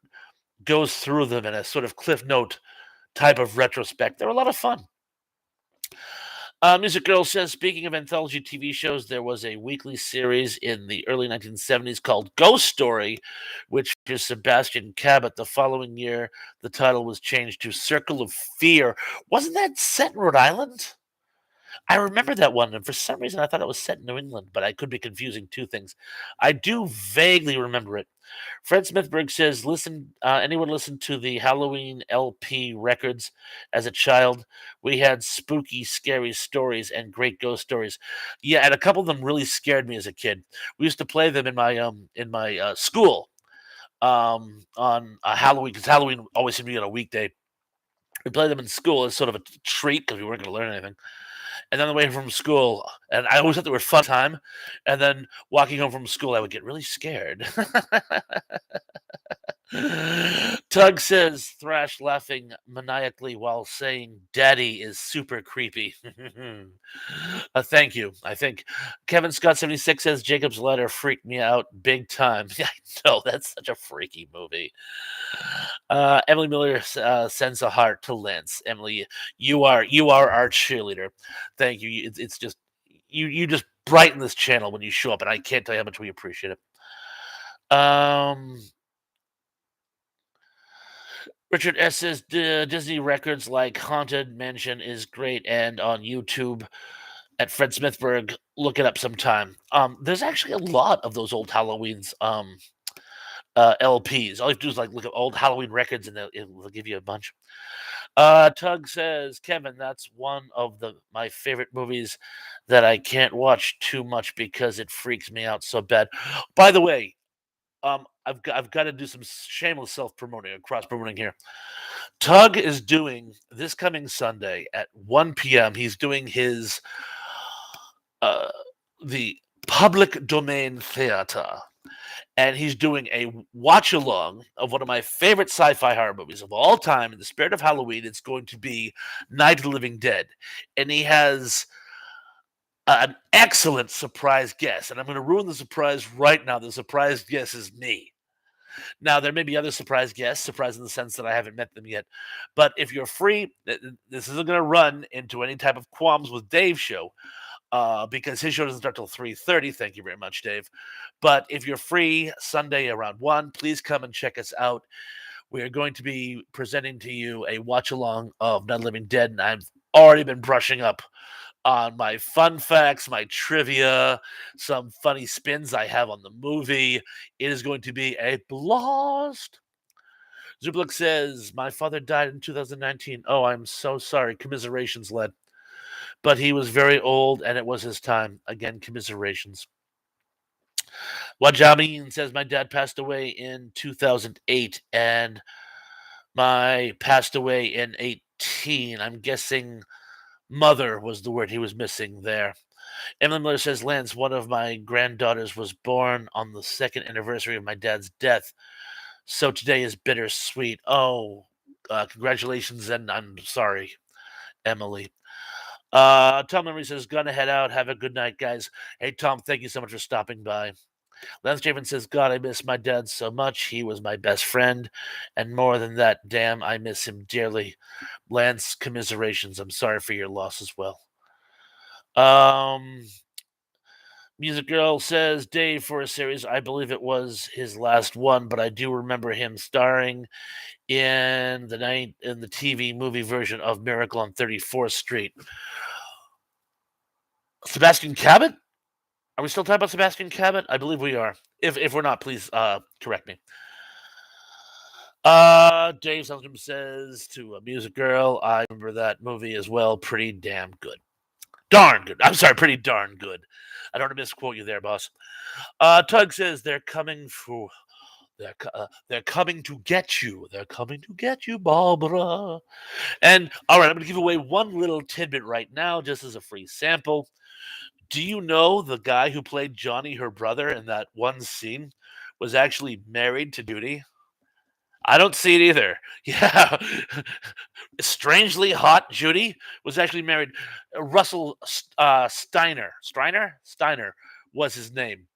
goes through them in a sort of cliff note type of retrospect. They're a lot of fun. Music Girl says, speaking of anthology TV shows, there was a weekly series in the early 1970s called Ghost Story, which is Sebastian Cabot. The following year, the title was changed to Circle of Fear. Wasn't that set in Rhode Island? I remember that one, and for some reason I thought it was set in New England, but I could be confusing two things. I do vaguely remember it. Fred Smithberg says, "Listen, anyone listen to the Halloween LP records as a child? We had spooky, scary stories and great ghost stories. Yeah, and a couple of them really scared me as a kid. We used to play them in my school on Halloween because Halloween always seemed to be on a weekday. We played them in school as sort of a treat because we weren't going to learn anything. And on the way from school, and I always thought they were fun time. And then walking home from school, I would get really scared." Tug says, Thrash laughing maniacally while saying, "Daddy is super creepy." Thank you. I think Kevin Scott 76 says, "Jacob's Ladder freaked me out big time." Yeah, I know. That's such a freaky movie. Emily Miller sends a heart to Lance. Emily, you are our cheerleader. Thank you. It's just you just brighten this channel when you show up, and I can't tell you how much we appreciate it. Richard S says, Disney records like Haunted Mansion is great, and on YouTube at Fred Smithberg, look it up sometime. There's actually a lot of those old Halloweens LPs. All you have to do is like look at old Halloween records, and it'll give you a bunch. Tug says, "Kevin, that's one of my favorite movies that I can't watch too much because it freaks me out so bad." By the way, I've got to do some shameless self promoting, cross promoting here. Tug is doing this coming Sunday at 1 p.m. He's doing his uh the public domain theater, and he's doing a watch along of one of my favorite sci-fi horror movies of all time. In the spirit of Halloween, it's going to be Night of the Living Dead, and he has an excellent surprise guest. And I'm going to ruin the surprise right now. The surprise guest is me. Now, there may be other surprise guests, surprise in the sense that I haven't met them yet. But if you're free, this isn't going to run into any type of qualms with Dave's show, because his show doesn't start till 3:30. Thank you very much, Dave. But if you're free Sunday around 1, please come and check us out. We are going to be presenting to you a watch along of Not Living Dead, and I've already been brushing up on my fun facts, my trivia, some funny spins I have on the movie. It is going to be a blast. Zublik says, "My father died in 2019. Oh, I'm so sorry. Commiserations, led. But he was very old and it was his time. Again, commiserations." Wajamin says, "My dad passed away in 2008 and my passed away in 18. I'm guessing mother was the word he was missing there." Emily Miller says, "Lance, one of my granddaughters was born on the second anniversary of my dad's death. So today is bittersweet." Oh, congratulations, and I'm sorry, Emily. Tom Emery says, "Gonna head out. Have a good night, guys." Hey, Tom, thank you so much for stopping by. Lance Javen says, God, I miss my dad so much. He was my best friend. And more than that, damn, I miss him dearly. Lance, commiserations. I'm sorry for your loss as well. Music Girl says, Dave for a series. I believe it was his last one, but I do remember him starring in the TV movie version of Miracle on 34th Street. Sebastian Cabot? Are we still talking about Sebastian Cabot? I believe we are. If we're not, please correct me. Dave Sundstrom says to a Music Girl, I remember that movie as well. Pretty damn good. Darn good. I'm sorry, pretty darn good. I don't want to misquote you there, boss. Tug says they're coming for. They're coming to get you. They're coming to get you, Barbara. And all right, I'm going to give away one little tidbit right now, just as a free sample. Do you know the guy who played Johnny, her brother, in that one scene was actually married to Judy? I don't see it either. Yeah. Strangely hot Judy was actually married. Russell Steiner. Steiner was his name.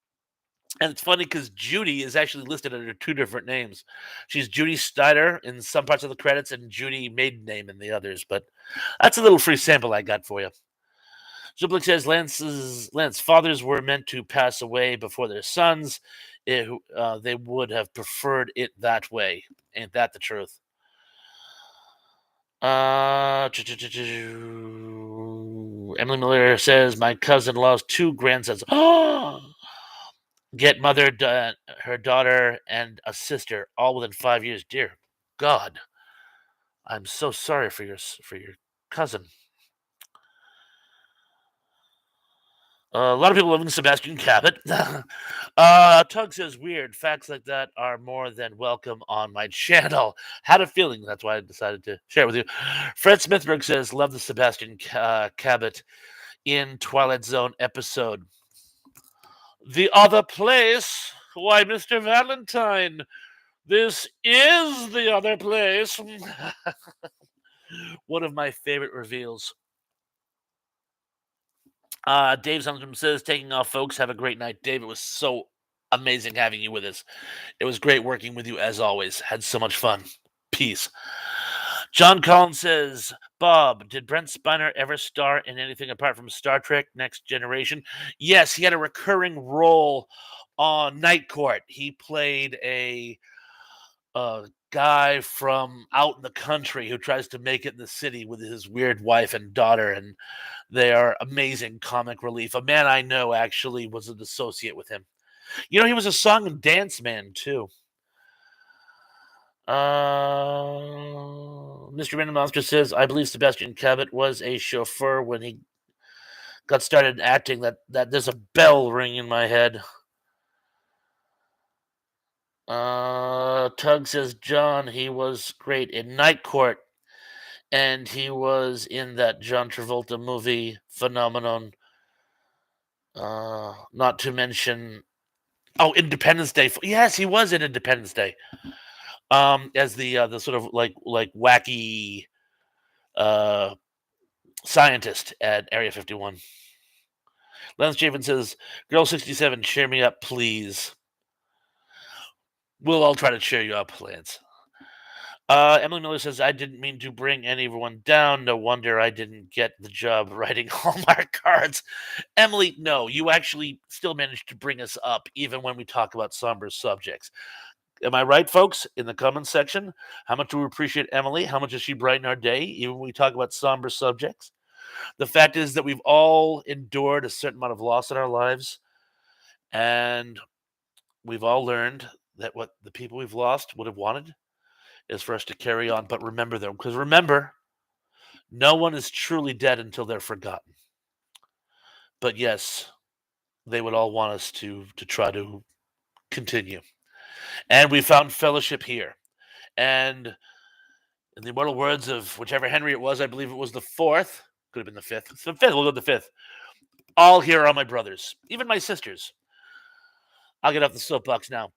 And it's funny because Judy is actually listed under two different names. She's Judy Steiner in some parts of the credits and Judy maiden name in the others. But that's a little free sample I got for you. Zublik says Lance's fathers were meant to pass away before their sons. They would have preferred it that way. Ain't that the truth? Emily Miller says my cousin lost two grandsons. Get mother, her daughter, and a sister all within 5 years. Dear God, I'm so sorry for your cousin. A lot of people loving Sebastian Cabot. Tug says, weird. Facts like that are more than welcome on my channel. Had a feeling. That's why I decided to share it with you. Fred Smithberg says, love the Sebastian Cabot in Twilight Zone episode. The other place? Why, Mr. Valentine, this is the other place. One of my favorite reveals. Dave Sundstrom says, taking off, folks. Have a great night. Dave, it was so amazing having you with us. It was great working with you as always. Had so much fun. Peace. John Collins says, Bob, did Brent Spiner ever star in anything apart from Star Trek Next Generation? Yes, he had a recurring role on Night Court. He played a guy from out in the country who tries to make it in the city with his weird wife and daughter, and they are amazing comic relief. A man I know actually was an associate with him. You know, he was a song and dance man too. Mr. Random Monster says, I believe Sebastian Cabot was a chauffeur when he got started acting. That there's a bell ring in my head. Tug says, John, he was great in Night Court, and he was in that John Travolta movie Phenomenon. Not to mention, Independence Day. Yes, he was in Independence Day. As the sort of like wacky scientist at Area 51. Lance Javen says, Girl 67, cheer me up, please. We'll all try to cheer you up, Lance. Emily Miller says, I didn't mean to bring anyone down. No wonder I didn't get the job writing Hallmark cards. Emily, no, you actually still managed to bring us up, even when we talk about somber subjects. Am I right, folks? In the comments section, how much do we appreciate Emily? How much does she brighten our day, even when we talk about somber subjects? The fact is that we've all endured a certain amount of loss in our lives, and we've all learned that what the people we've lost would have wanted is for us to carry on, but remember them. Because remember, no one is truly dead until they're forgotten. But yes, they would all want us to try to continue. And we found fellowship here. And in the immortal words of whichever Henry it was, I believe it was the fourth, could have been the fifth. It's the fifth, we'll go to the fifth. All here are my brothers, even my sisters. I'll get off the soapbox now.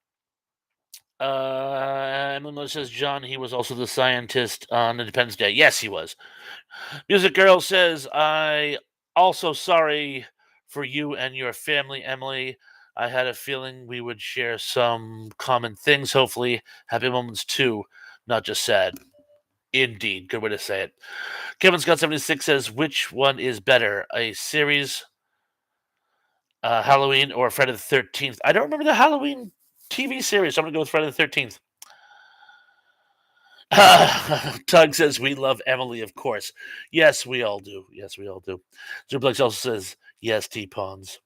Emily says, John, he was also the scientist on Independence Day. Yes, he was. Music Girl says, I also sorry for you and your family, Emily. I had a feeling we would share some common things, hopefully, happy moments too, not just sad. Indeed, good way to say it. Kevin Scott 76 says, which one is better, a series, Halloween, or Friday the 13th? I don't remember the Halloween TV series, so I'm going to go with Friday the 13th. Tug says, we love Emily, of course. Yes, we all do. Yes, we all do. Zuplex also says, yes, T-Pawns.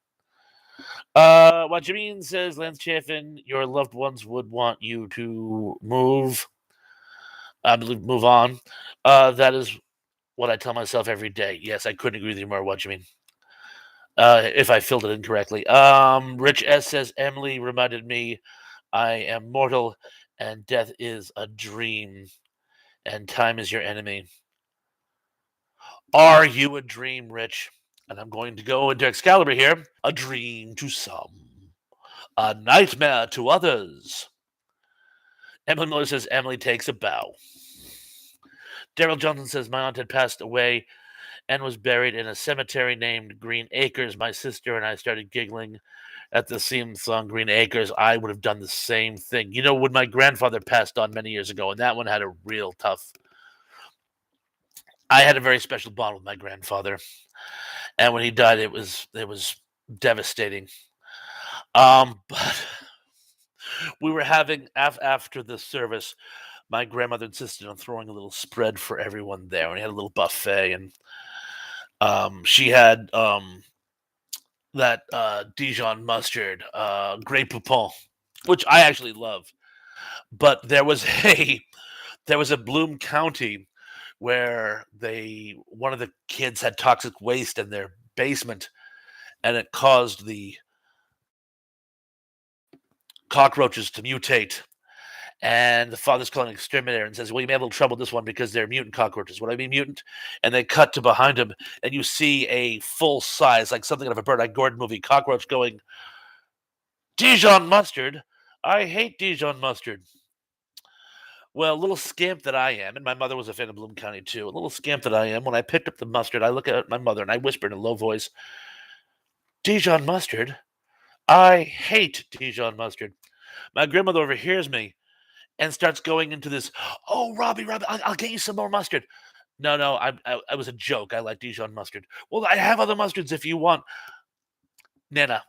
What you mean says, Lance Chaffin, your loved ones would want you to move. I believe move on. That is what I tell myself every day. Yes, I couldn't agree with you more. What you mean? If I filled it incorrectly. Rich S says Emily reminded me I am mortal and death is a dream and time is your enemy. Are you a dream, Rich? And I'm going to go into Excalibur here. A dream to some, a nightmare to others. Emily Miller says Emily takes a bow. Daryl Johnson says my aunt had passed away and was buried in a cemetery named Green Acres. My sister and I started giggling at the theme song Green Acres. I would have done the same thing. You know, when my grandfather passed on many years ago, and that one had a real tough. I had a very special bond with my grandfather, and when he died, it was devastating. But we were having after the service. My grandmother insisted on throwing a little spread for everyone there, and we had a little buffet, and she had that Dijon mustard, Grey Poupon, which I actually love. But there was a Bloom County where they one of the kids had toxic waste in their basement, and it caused the cockroaches to mutate. And the father's calling an exterminator and says, "Well, you may have a little trouble with this one because they're mutant cockroaches." What do I mean mutant? And they cut to behind him, and you see a full size, like something out of a Bernard Gordon movie, cockroach going, "Dijon mustard? I hate Dijon mustard." Well, little scamp that I am, and my mother was a fan of Bloom County too. A little scamp that I am, when I picked up the mustard, I look at my mother and I whisper in a low voice, "Dijon mustard? I hate Dijon mustard." My grandmother overhears me and starts going into this, "Oh, Robbie, I'll get you some more mustard." No, no, I was a joke. I like Dijon mustard. Well, I have other mustards if you want. Nana,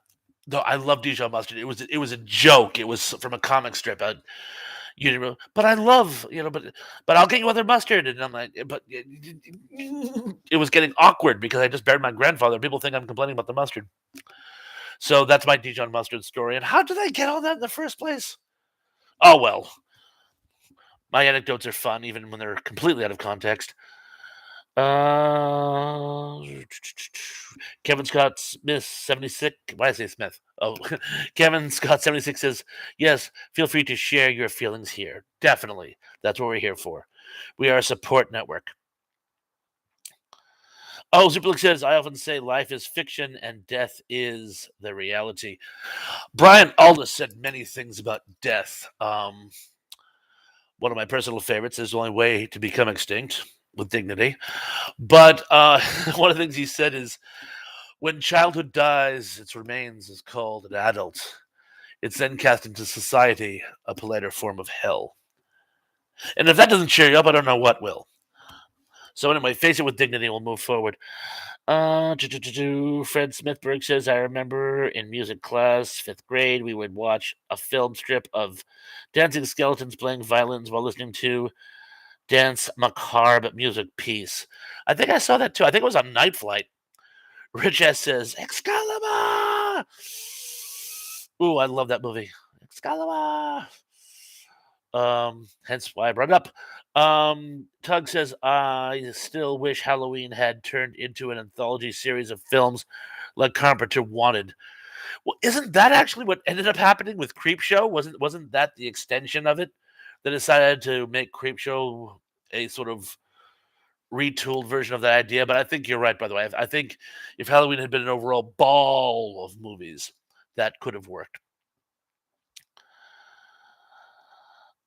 no, I love Dijon mustard. It was a joke. It was from a comic strip. You didn't know, but I love, but I'll get you other mustard. And I'm like, but it was getting awkward because I just buried my grandfather. People think I'm complaining about the mustard. So that's my Dijon mustard story. And how did I get all that in the first place? Oh well, my anecdotes are fun even when they're completely out of context. Uh, Kevin Scott Smith 76. Why did I say Smith? Oh, Kevin Scott 76 says, yes, feel free to share your feelings here. Definitely. That's what we're here for. We are a support network. Oh, Superlick says, I often say life is fiction and death is the reality. Brian Aldous said many things about death. One of my personal favorites is the only way to become extinct with dignity. But one of the things he said is, when childhood dies, its remains is called an adult. It's then cast into society, a politer form of hell. And if that doesn't cheer you up, I don't know what will. So anyway, face it with dignity. We'll move forward. Fred Smithberg says, I remember in music class, fifth grade, we would watch a film strip of dancing skeletons playing violins while listening to Dance Macabre music piece. I think I saw that too. I think it was on Night Flight. Rich S says, Excalibur! Ooh, I love that movie. Excalibur! Hence why I brought it up. Tug says, I still wish Halloween had turned into an anthology series of films like Carpenter wanted. Well, isn't that actually what ended up happening with Creepshow? Wasn't that the extension of it? They decided to make Creepshow a sort of retooled version of that idea. But I think you're right, by the way. I think if Halloween had been an overall ball of movies, that could have worked.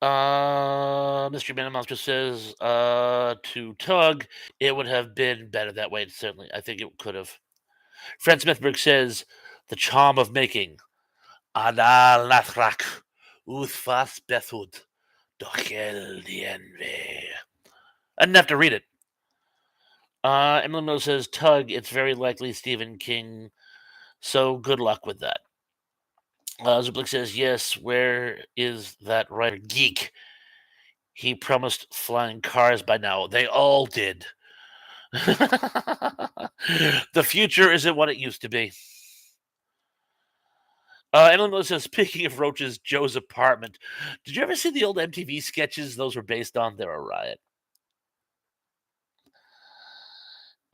Mystery Man and Monster says, to Tug, it would have been better that way. Certainly, I think it could have. Fred Smithberg says, the charm of making. Anal Nathrak, Uthfas Bethud, Dochel Dienve. I didn't have to read it. Emily Miller says, Tug, it's very likely Stephen King, so good luck with that. Zublik says, yes, where is that writer geek? He promised flying cars by now. They all did. The future isn't what it used to be. Emily Miller says, speaking of roaches, Joe's apartment. Did you ever see the old MTV sketches those were based on? They're a riot.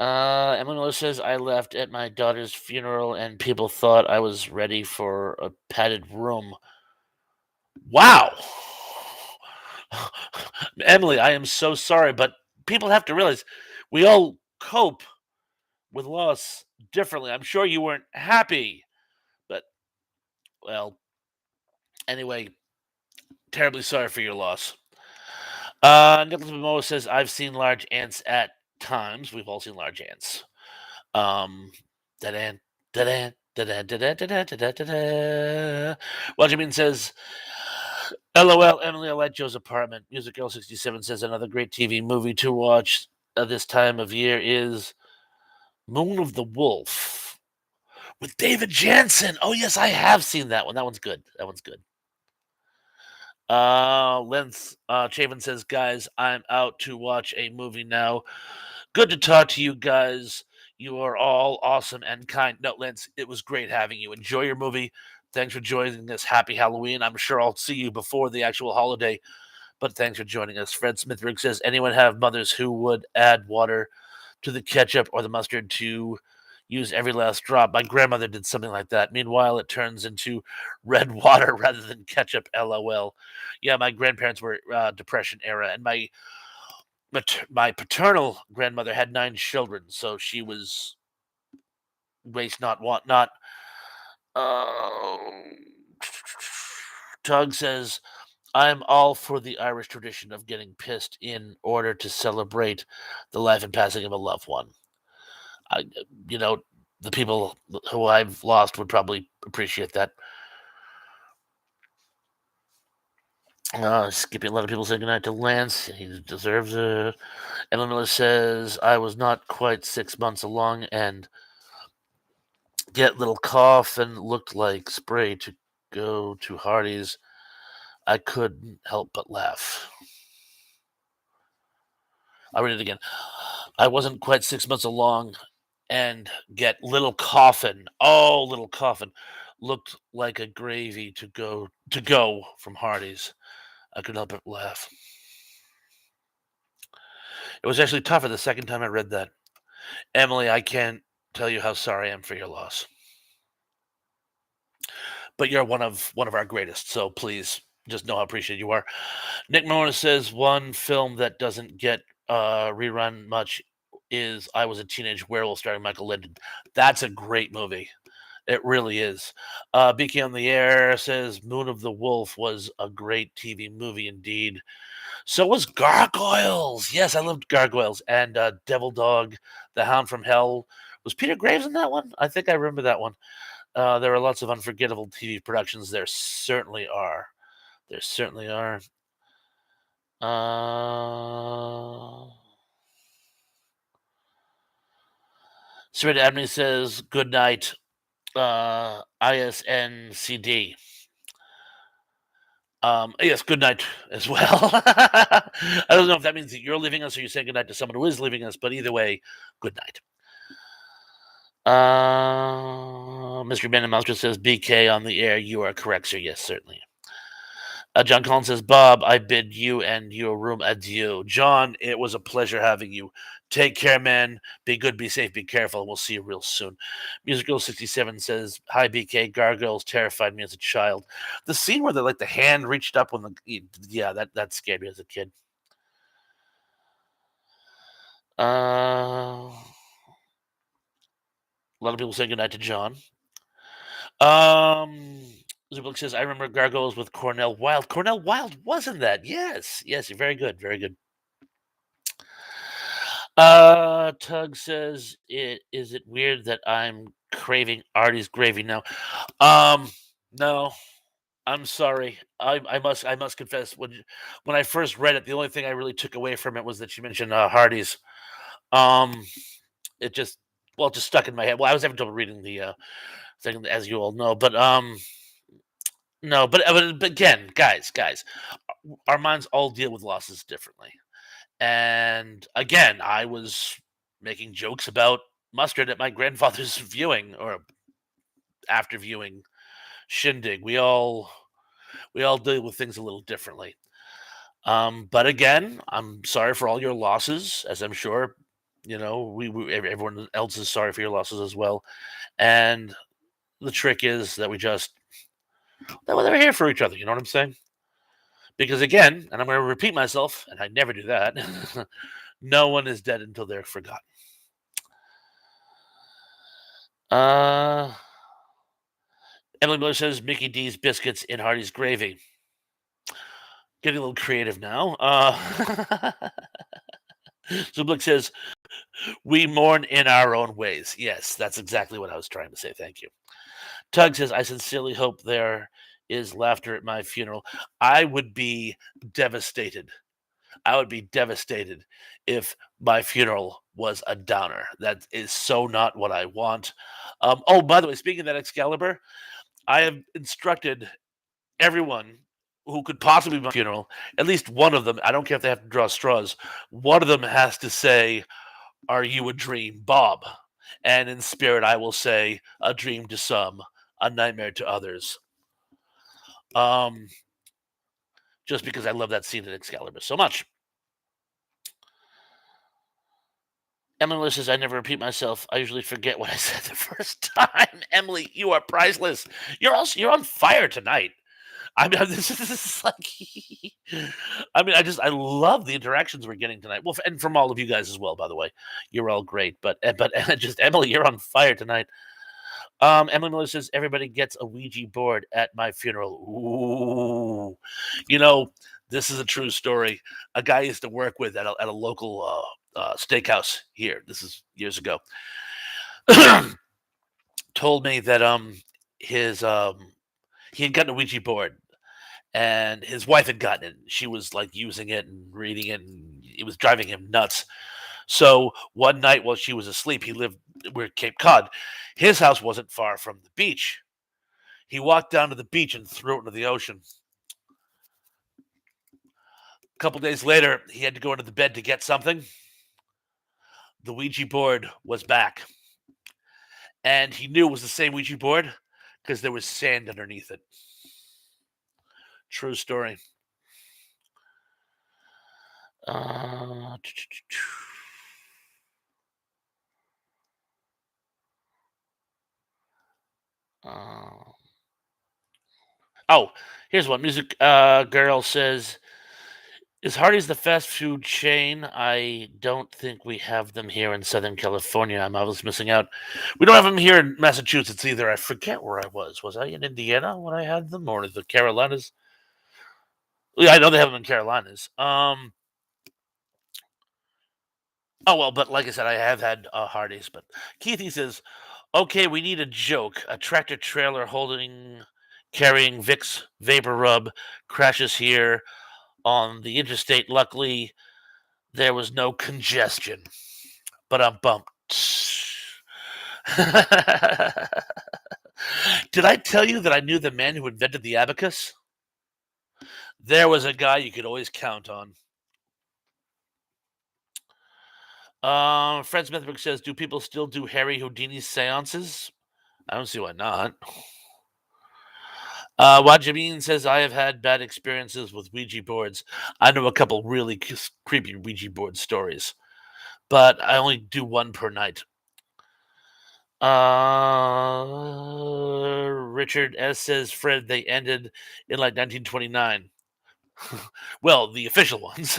Emily Miller says, I left at my daughter's funeral and people thought I was ready for a padded room. Wow. Emily, I am so sorry, but people have to realize we all cope with loss differently. I'm sure you weren't happy, but well, anyway, terribly sorry for your loss. Nicholas Momoa says, I've seen large ants at times. We've all seen large ants. Dead ant, dead ant, dead ant, dead ant, dead ant, dead ant, dead ant. Weljamin says, LOL, Emily, I like Joe's apartment. Music Girl 67 says, another great TV movie to watch this time of year is Moon of the Wolf with David Jansen. Oh, yes, I have seen that one. That one's good. That one's good. Lens Chavin says, guys, I'm out to watch a movie now. Good to talk to you guys. You are all awesome and kind. No, Lens, it was great having you. Enjoy your movie. Thanks for joining us. Happy Halloween. I'm sure I'll see you before the actual holiday, but thanks for joining us. Fred Smithberg says, anyone have mothers who would add water to the ketchup or the mustard to use every last drop? My grandmother did something like that. Meanwhile, it turns into red water rather than ketchup. LOL. Yeah, my grandparents were Depression era, and my paternal grandmother had 9 children, so she was waste not, want not. Uh, Tug says, I'm all for the Irish tradition of getting pissed in order to celebrate the life and passing of a loved one. I, you know, the people who I've lost would probably appreciate that. Skipping a lot of people saying goodnight to Lance. He deserves a. Ellen Miller says, I was not quite 6 months along and get little cough and looked like spray to go to Hardy's. I couldn't help but laugh. I'll read it again. I wasn't quite 6 months along and get little coffin. Oh, little coffin. Looked like a gravy to go from Hardy's. I couldn't help but laugh. It was actually tougher the second time I read that. Emily, I can't tell you how sorry I am for your loss. But you're one of our greatest, so please just know how appreciated you are. Nick Mona says one film that doesn't get rerun much is I Was a Teenage Werewolf starring Michael Linden. That's a great movie. It really is. BK on the Air says Moon of the Wolf was a great TV movie indeed. So was Gargoyles. Yes, I loved Gargoyles. And Devil Dog, The Hound from Hell. Was Peter Graves in that one? I think I remember that one. There are lots of unforgettable TV productions. There certainly are. There certainly are. Serena Abney says, good night, ISNCD. Yes, good night as well. I don't know if that means that you're leaving us or you're saying good night to someone who is leaving us, but either way, good night. Mystery Man and Monster says, BK on the air. You are correct, sir. Yes, certainly. John Collins says, Bob, I bid you and your room adieu. John, it was a pleasure having you. Take care, man. Be good, be safe, be careful. We'll see you real soon. Musical 67 says, hi, BK. Gargoyles terrified me as a child. The scene where the hand reached up when yeah, that scared me as a kid. A lot of people say goodnight to John. Zublik says, I remember Gargoyles with Cornell Wilde. Cornell Wilde wasn't that? Yes. Yes, very good. Very good. Tug says, is it weird that I'm craving Artie's gravy now? No, I'm sorry. I must confess, when I first read it, the only thing I really took away from it was that you mentioned, Hardee's. Um, it just well, it just stuck in my head. Well, I was having trouble reading the, thing, as you all know, but, no, but again, guys, our minds all deal with losses differently. And again, I was making jokes about mustard at my grandfather's viewing or after viewing shindig. We all deal with things a little differently. But again, I'm sorry for all your losses, as I'm sure everyone else is sorry for your losses as well. And the trick is that we're here for each other. You know what I'm saying? Because again, and I'm going to repeat myself, and I never do that. No one is dead until they're forgotten. Uh, Emily Miller says Mickey D's biscuits in Hardy's gravy. Getting a little creative now. Zublik says we mourn in our own ways. Yes, that's exactly what I was trying to say. Thank you. Tug says I sincerely hope there is laughter at my funeral. I would be devastated. I would be devastated if my funeral was a downer. That is so not what I want. Oh, by the way, speaking of that Excalibur, I have instructed everyone who could possibly be my funeral, at least one of them, I don't care if they have to draw straws, one of them has to say, "Are you a dream, Bob?" And in spirit, I will say, "A dream to some, a nightmare to others." Um, just because I love that scene in Excalibur so much. Emily says, I never repeat myself. I usually forget what I said the first time. Emily, you are priceless. You're on fire tonight. I mean, this is like, I mean, I love the interactions we're getting tonight. Well, and from all of you guys as well, by the way, you're all great. But just Emily, you're on fire tonight. Emily Miller says everybody gets a Ouija board at my funeral. Ooh, you know, this is a true story. A guy I used to work with at a local steakhouse here. This is years ago. Told me that his he had gotten a Ouija board and his wife had gotten it. She was like using it and reading it, and it was driving him nuts. So one night while she was asleep, he lived we're Cape Cod. His house wasn't far from the beach. He walked down to the beach and threw it into the ocean. A couple days later, he had to go into the bed to get something. The Ouija board was back, and he knew it was the same Ouija board because there was sand underneath it. True story. Uh, uh, oh, here's one. Music Girl says, is Hardee's the fast food chain? I don't think we have them here in Southern California. I'm obviously missing out. We don't have them here in Massachusetts either. I forget where I was. Was I in Indiana when I had them, or the Carolinas? Yeah, I know they have them in Carolinas. Oh well, but like I said, I have had Hardee's. But Keithy says, "Okay, we need a joke. A tractor trailer carrying Vicks Vapor Rub crashes here on the interstate. Luckily, there was no congestion." But I'm bumped. Did I tell you that I knew the man who invented the abacus? There was a guy you could always count on. Fred Smithberg says, "Do people still do Harry Houdini seances?" I don't see why not. Wajimeen says, "I have had bad experiences with Ouija boards. I know a couple really creepy Ouija board stories, but I only do one per night." Richard S says, "Fred, they ended in like 1929." Well, the official ones.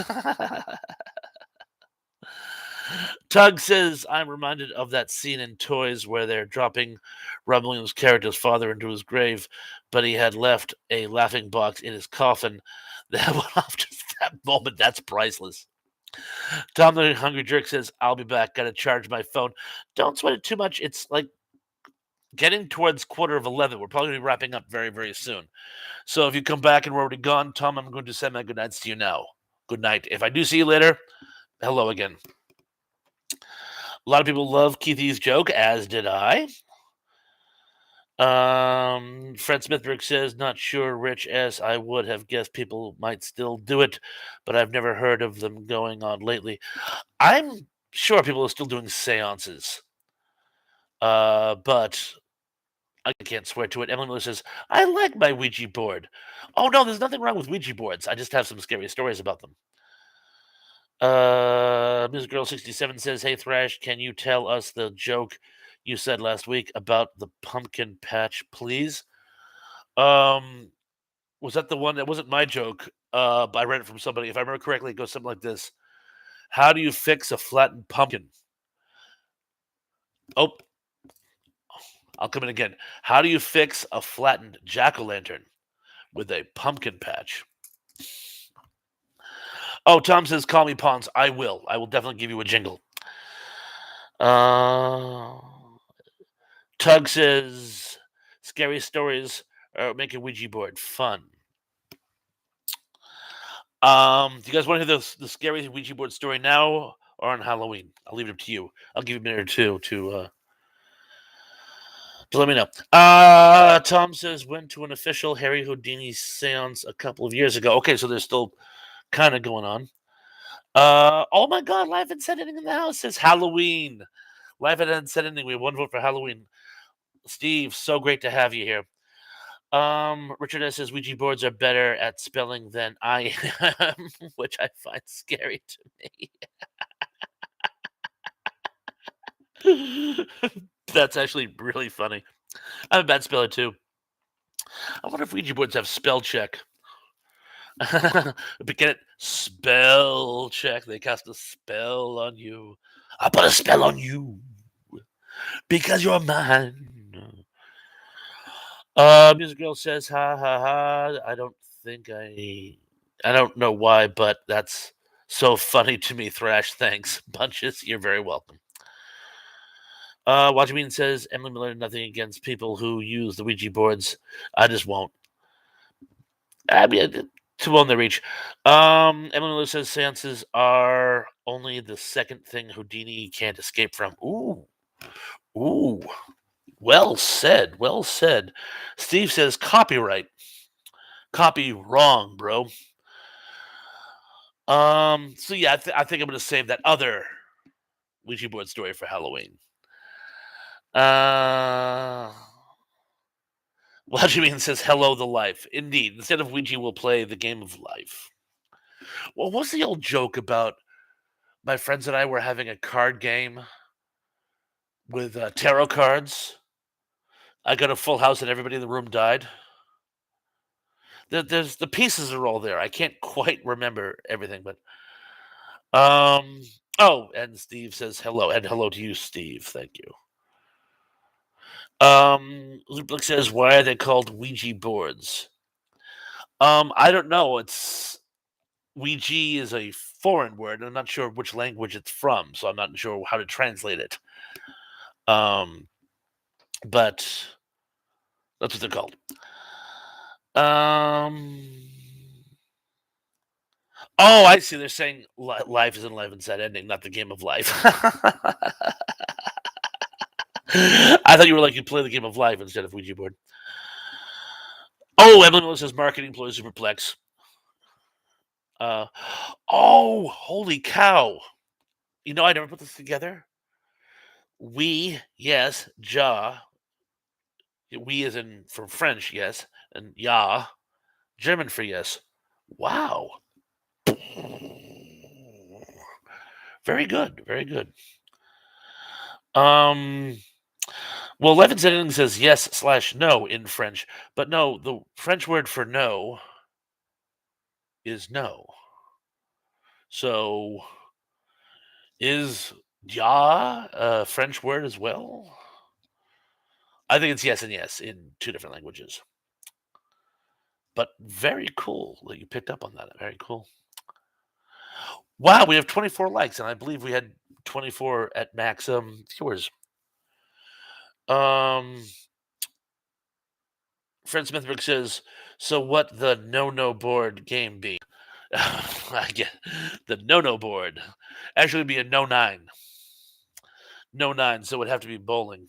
Tug says, I'm reminded of that scene in Toys where they're dropping Robin Williams' character's father into his grave, but he had left a laughing box in his coffin. That went off just that moment. That's priceless. Tom the Hungry Jerk says, I'll be back. Gotta charge my phone. Don't sweat it too much. It's like getting towards 11:15. We're probably going to be wrapping up very, very soon. So if you come back and we're already gone, Tom, I'm going to send my good nights to you now. Good night. If I do see you later, hello again. A lot of people love Keithy's joke, as did I. Fred Smithberg says, not sure, Rich, as I would have guessed people might still do it, but I've never heard of them going on lately. I'm sure people are still doing seances. But I can't swear to it. Emily Miller says, I like my Ouija board. Oh, no, there's nothing wrong with Ouija boards. I just have some scary stories about them. Music Girl 67 says, hey, Thrash, can you tell us the joke you said last week about the pumpkin patch, please? Was that the one that wasn't my joke? But I read it from somebody. If I remember correctly, it goes something like this. How do you fix a flattened pumpkin? Oh, I'll come in again. How do you fix a flattened jack-o'-lantern with a pumpkin patch? Oh, Tom says, call me Pawns. I will. I will definitely give you a jingle. Tug says, scary stories make a Ouija board fun. Do you guys want to hear the scary Ouija board story now or on Halloween? I'll leave it up to you. I'll give you a minute or two to let me know. Tom says, went to an official Harry Houdini seance a couple of years ago. Okay, so they're still kind of going on. Oh my God, Live and Said Anything in the house says Halloween. Live and Said Anything. We have one vote for Halloween. Steve, so great to have you here. Richard S. says Ouija boards are better at spelling than I am, which I find scary to me. That's actually really funny. I'm a bad speller too. I wonder if Ouija boards have spell check. But get it? Spell check. They cast a spell on you. I put a spell on you because you're mine. Music Girl says, ha ha ha. I don't know why, but that's so funny to me, Thrash. Thanks. Bunches, you're very welcome. Watchmean says, Emily Miller, nothing against people who use the Ouija boards. I just won't. I mean, too on the reach. Emily Miller says seances are only the second thing Houdini can't escape from. Ooh. Ooh. Well said. Well said. Steve says copyright. Copy wrong, bro. So yeah, I think I'm gonna save that other Ouija board story for Halloween. Wajimian says, hello, the life. Indeed. Instead of Ouija, we'll play the game of life. Well, what's the old joke about my friends and I were having a card game with tarot cards? I got a full house and everybody in the room died. There's the pieces are all there. I can't quite remember everything, but oh, and Steve says hello, and hello to you, Steve. Thank you. Lublick says, why are they called Ouija boards? I don't know. It's Ouija is a foreign word. I'm not sure which language it's from, so I'm not sure how to translate it. But that's what they're called. Oh, I see. They're saying life is an 11 set ending, not the game of life. I thought you were like, you play the game of life instead of Ouija board. Oh, Emily Miller says marketing employs Superplex. Oh, holy cow. You know, I never put this together. We, yes, ja. We is in from French, yes, and ja, German for yes. Wow. Very good, very good. Well, Levin Zenning says yes/no in French, but no, the French word for no is no. So, is ja a French word as well? I think it's yes and yes in two different languages. But very cool that you picked up on that. Very cool. Wow, we have 24 likes, and I believe we had 24 at max viewers. Um, Fred Smithberg says, "So what the no board game be?" I get the no board. Actually, it'd be a no nine, no nine. So it would have to be bowling.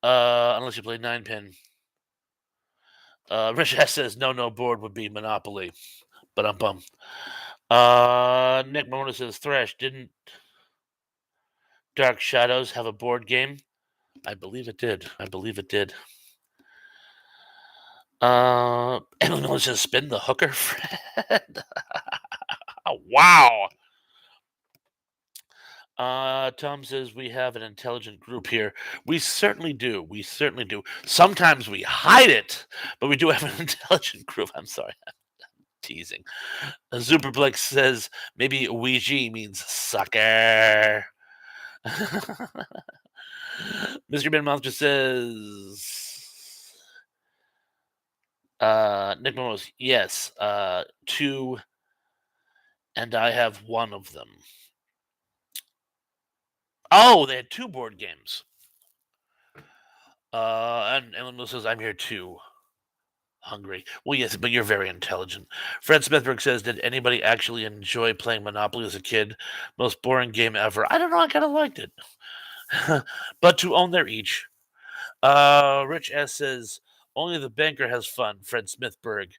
Unless you play nine pin. Rich S says no board would be Monopoly, but I'm bummed. Nick Mona says Thresh didn't Dark Shadows have a board game? I believe it did. I believe it did. Emily Miller says spin the hooker, Fred. Wow. Tom says we have an intelligent group here. We certainly do. We certainly do. Sometimes we hide it, but we do have an intelligent group. I'm sorry, I'm teasing. Superplex says maybe Ouija means sucker. Mr. Ben Monster says Nick Monroe's yes, two, and I have one of them. Oh, they had two board games. And Ellen says, I'm here too. Hungry. Well, yes, but you're very intelligent. Fred Smithberg says, did anybody actually enjoy playing Monopoly as a kid? Most boring game ever. I don't know, I kind of liked it. But to own their each. Rich S says, only the banker has fun, Fred Smithberg.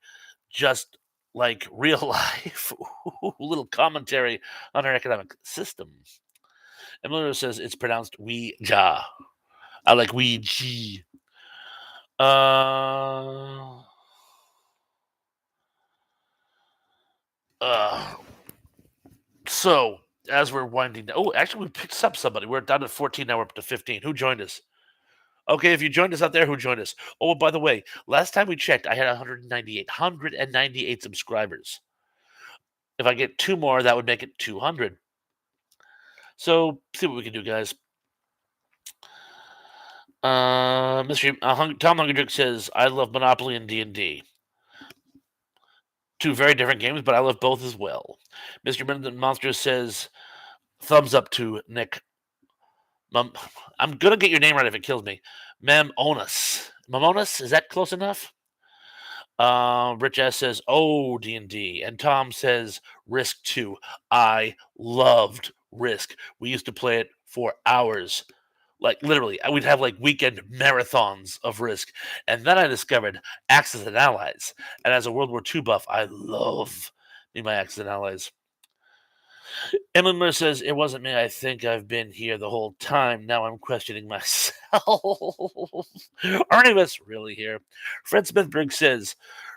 Just like real life. Little commentary on our economic system. Emilio says it's pronounced Ouija. I like Ouija. Uh, uh, so as we're winding down, oh, actually, we picked up somebody. We're down to 14 now. We're up to 15. Who joined us? Okay, if you joined us out there, who joined us? Oh, by the way, last time we checked, I had 198 subscribers. If I get two more, that would make it 200. So see what we can do, guys. Tom Hungerdrick says, I love Monopoly and D&D. Two very different games, but I love both as well. Mr. Brendan Monster says, thumbs up to Nick. I'm going to get your name right if it kills me. Mamonas. Mamonas, is that close enough? Rich S says, oh, D&D. And Tom says, Risk 2. I loved Risk. We used to play it for hours. Like literally, we'd have like weekend marathons of Risk, and then I discovered Axis and Allies. And as a World War II buff, I love me my Axis and Allies. Emily Miller says it wasn't me. I think I've been here the whole time. Now I'm questioning myself. Are any of us really here? Fred Smithberg says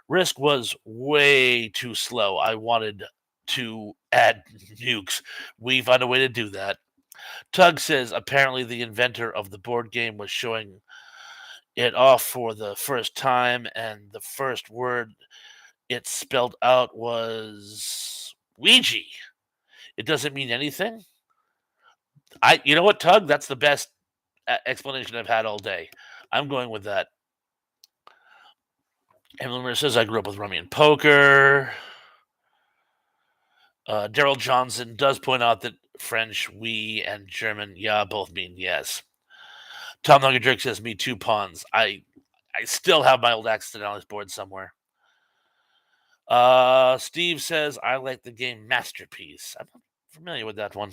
Risk was way too slow. I wanted to add nukes. We found a way to do that. Tug says apparently the inventor of the board game was showing it off for the first time, and the first word it spelled out was Ouija. It doesn't mean anything. You know what, Tug? That's the best explanation I've had all day. I'm going with that. Emily says I grew up with Rummy and Poker. Daryl Johnson does point out that French, we, and German, yeah, both mean yes. Tom Nugget says me two pawns. I still have my old Axis and Allies board somewhere. Steve says I like the game Masterpiece. I'm not familiar with that one.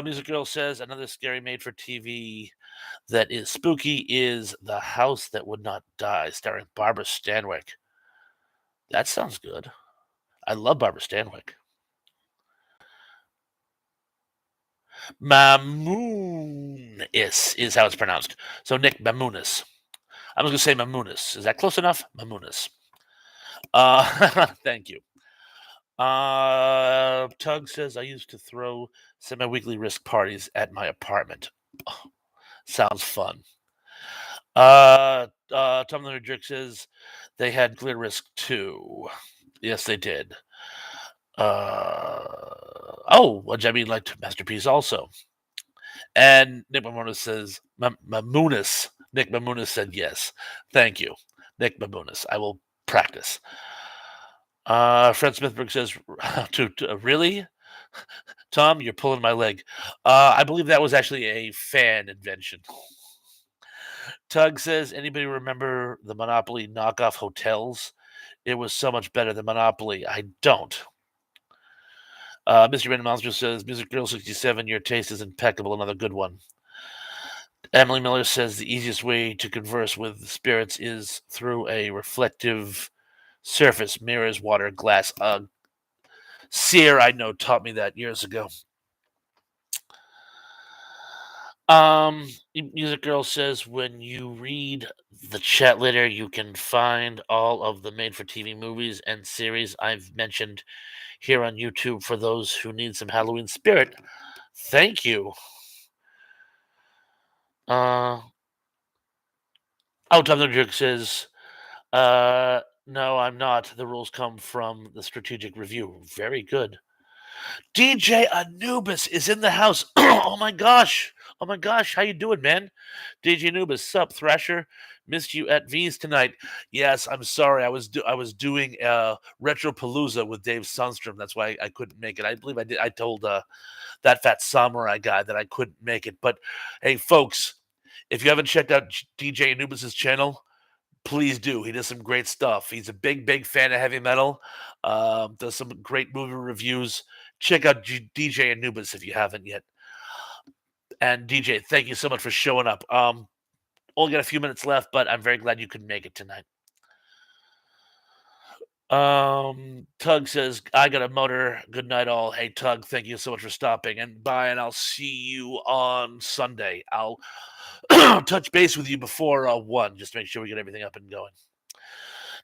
Music Girl says another scary made for TV that is spooky is The House That Would Not Die, starring Barbara Stanwyck. That sounds good. I love Barbara Stanwyck. Mamoon is how it's pronounced. So Nick Mamoonis. I was going to say Mamoonis. Is that close enough? Mamoonis. Thank you. Tug says I used to throw semi-weekly Risk parties at my apartment. Oh, sounds fun. Tom Drick says they had Clear Risk too. Yes, they did. Which I mean, like Masterpiece also. And Nick Mamoonis says Mamoonis. Nick Mamoonis said yes. Thank you, Nick Mamoonis. I will practice. Fred Smithberg says, really? Tom, you're pulling my leg. I believe that was actually a fan invention. Tug says, anybody remember the Monopoly knockoff hotels? It was so much better than Monopoly. I don't. Mr. Random Monster says, Music Girl 67, your taste is impeccable. Another good one. Emily Miller says the easiest way to converse with spirits is through a reflective surface, mirrors, water, glass. Seer, I know, taught me that years ago. Music Girl says when you read the chat later, you can find all of the made-for-TV movies and series I've mentioned here on YouTube for those who need some Halloween spirit. Thank you. Oh, Tom the Jerk says, no, I'm not. The rules come from the strategic review. Very good. DJ Anubis is in the house. Oh my gosh. Oh my gosh. How you doing, man? DJ Anubis, sup, Thrasher? Missed you at V's tonight. Yes, I'm sorry. I was doing Retro Palooza with Dave Sundstrom. That's why I couldn't make it. I believe I did. I told that fat samurai guy that I couldn't make it. But hey, folks, if you haven't checked out DJ Anubis's channel, please do. He does some great stuff. He's a big fan of heavy metal. Does some great movie reviews. Check out DJ Anubis if you haven't yet. And DJ, thank you so much for showing up. Only got a few minutes left, but I'm very glad you could make it tonight. Tug says, I got a motor. Good night, all. Hey, Tug, thank you so much for stopping. And bye, and I'll see you on Sunday. I'll touch base with you before 1, just to make sure we get everything up and going.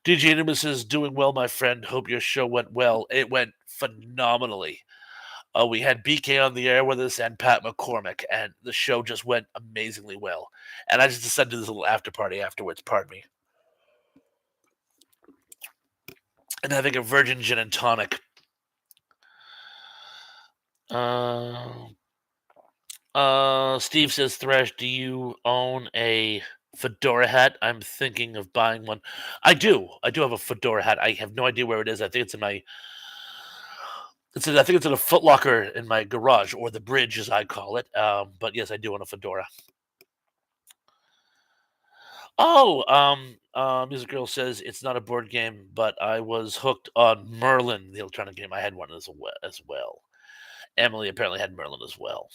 DJ Anubis is doing well, my friend. Hope your show went well. It went phenomenally. We had BK on the air with us and Pat McCormick, and the show just went amazingly well. And I just decided to do this little after party afterwards. Pardon me. And having a virgin gin and tonic. Steve says, Thresh, do you own a fedora hat? I'm thinking of buying one. I do. I do have a fedora hat. I have no idea where it is. I think it's in my. I think it's in a footlocker in my garage, or the bridge, as I call it. But yes, I do own a fedora. Oh, Music Girl says it's not a board game, but I was hooked on Merlin, the electronic game. I had one as well. Emily apparently had Merlin as well.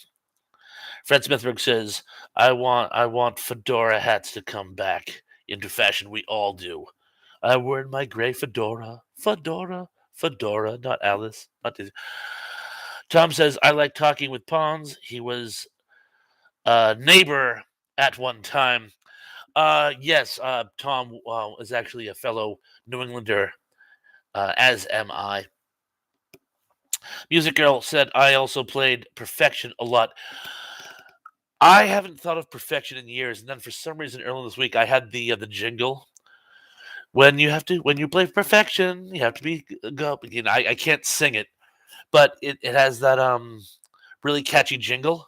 Fred Smithberg says, I want fedora hats to come back into fashion. We all do. I wear my gray fedora, not Alice, not Disney. Tom says, I like talking with Pawns. He was a neighbor at one time. Yes, Tom is actually a fellow New Englander, as am I. Music Girl said, I also played Perfection a lot. I haven't thought of Perfection in years, and then for some reason earlier this week I had the jingle. When you play Perfection, you have to be go. You know, I can't sing it, but it has that really catchy jingle.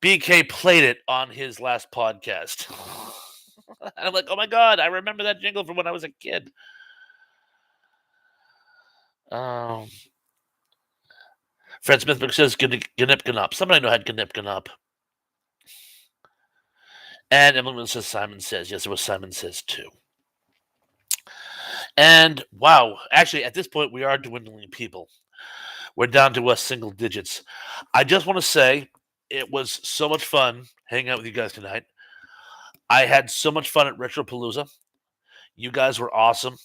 BK played it on his last podcast. And I'm like, oh my god, I remember that jingle from when I was a kid. Fred Smithberg says Gnip Gnop. Somebody I know had Gnip Gnop. And Emily says Simon Says. Yes, it was Simon Says too. And wow, actually, at this point, we are dwindling people. We're down to single digits. I just want to say it was so much fun hanging out with you guys tonight. I had so much fun at Retropalooza. You guys were awesome.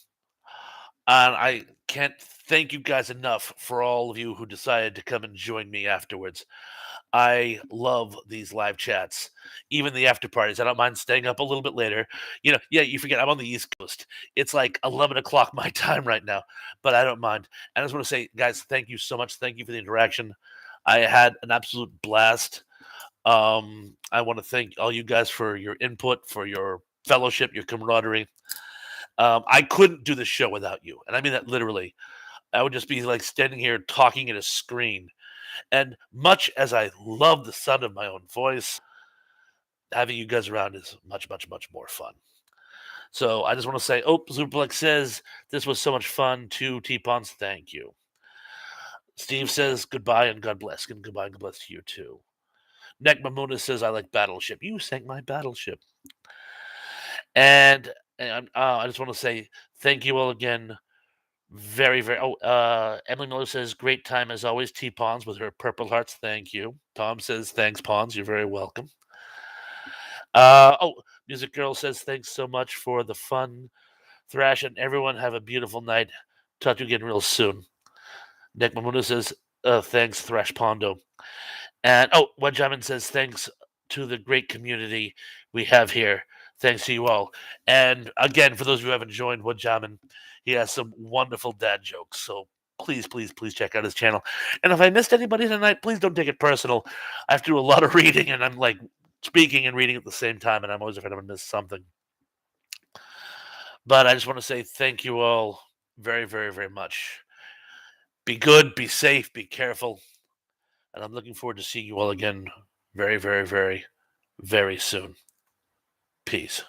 And I can't thank you guys enough for all of you who decided to come and join me afterwards. I love these live chats, even the after parties. I don't mind staying up a little bit later. Yeah, you forget I'm on the East Coast. It's like 11 o'clock my time right now, but I don't mind. And I just want to say, guys, thank you so much. Thank you for the interaction. I had an absolute blast. I want to thank all you guys for your input, for your fellowship, your camaraderie. I couldn't do the show without you, and I mean that literally. I would just be like standing here talking at a screen. And much as I love the sound of my own voice, having you guys around is much more fun. So I just want to say, Superplex says this was so much fun. To T-Pons, thank you. Steve says goodbye and God bless. And goodbye and God bless to you too. Nek Mamuna says, I like Battleship. You sank my Battleship. And, I just want to say thank you all again. Very, very. Oh, Emily Miller says, great time as always. T Pons with her purple hearts. Thank you. Tom says, thanks, Pons. You're very welcome. Oh, Music Girl says, thanks so much for the fun. Thrash and everyone have a beautiful night. Talk to you again real soon. Nick Mamuna says, thanks, Thrash Pondo. And Wedjamin says, thanks to the great community we have here. Thanks to you all. And again, for those of you who haven't joined Wedjamin, he has some wonderful dad jokes. So please, please, please check out his channel. And if I missed anybody tonight, please don't take it personal. I have to do a lot of reading, and I'm like speaking and reading at the same time, and I'm always afraid I'm going to miss something. But I just want to say thank you all very, very, very much. Be good, be safe, be careful. And I'm looking forward to seeing you all again very, very, very, very soon. Peace.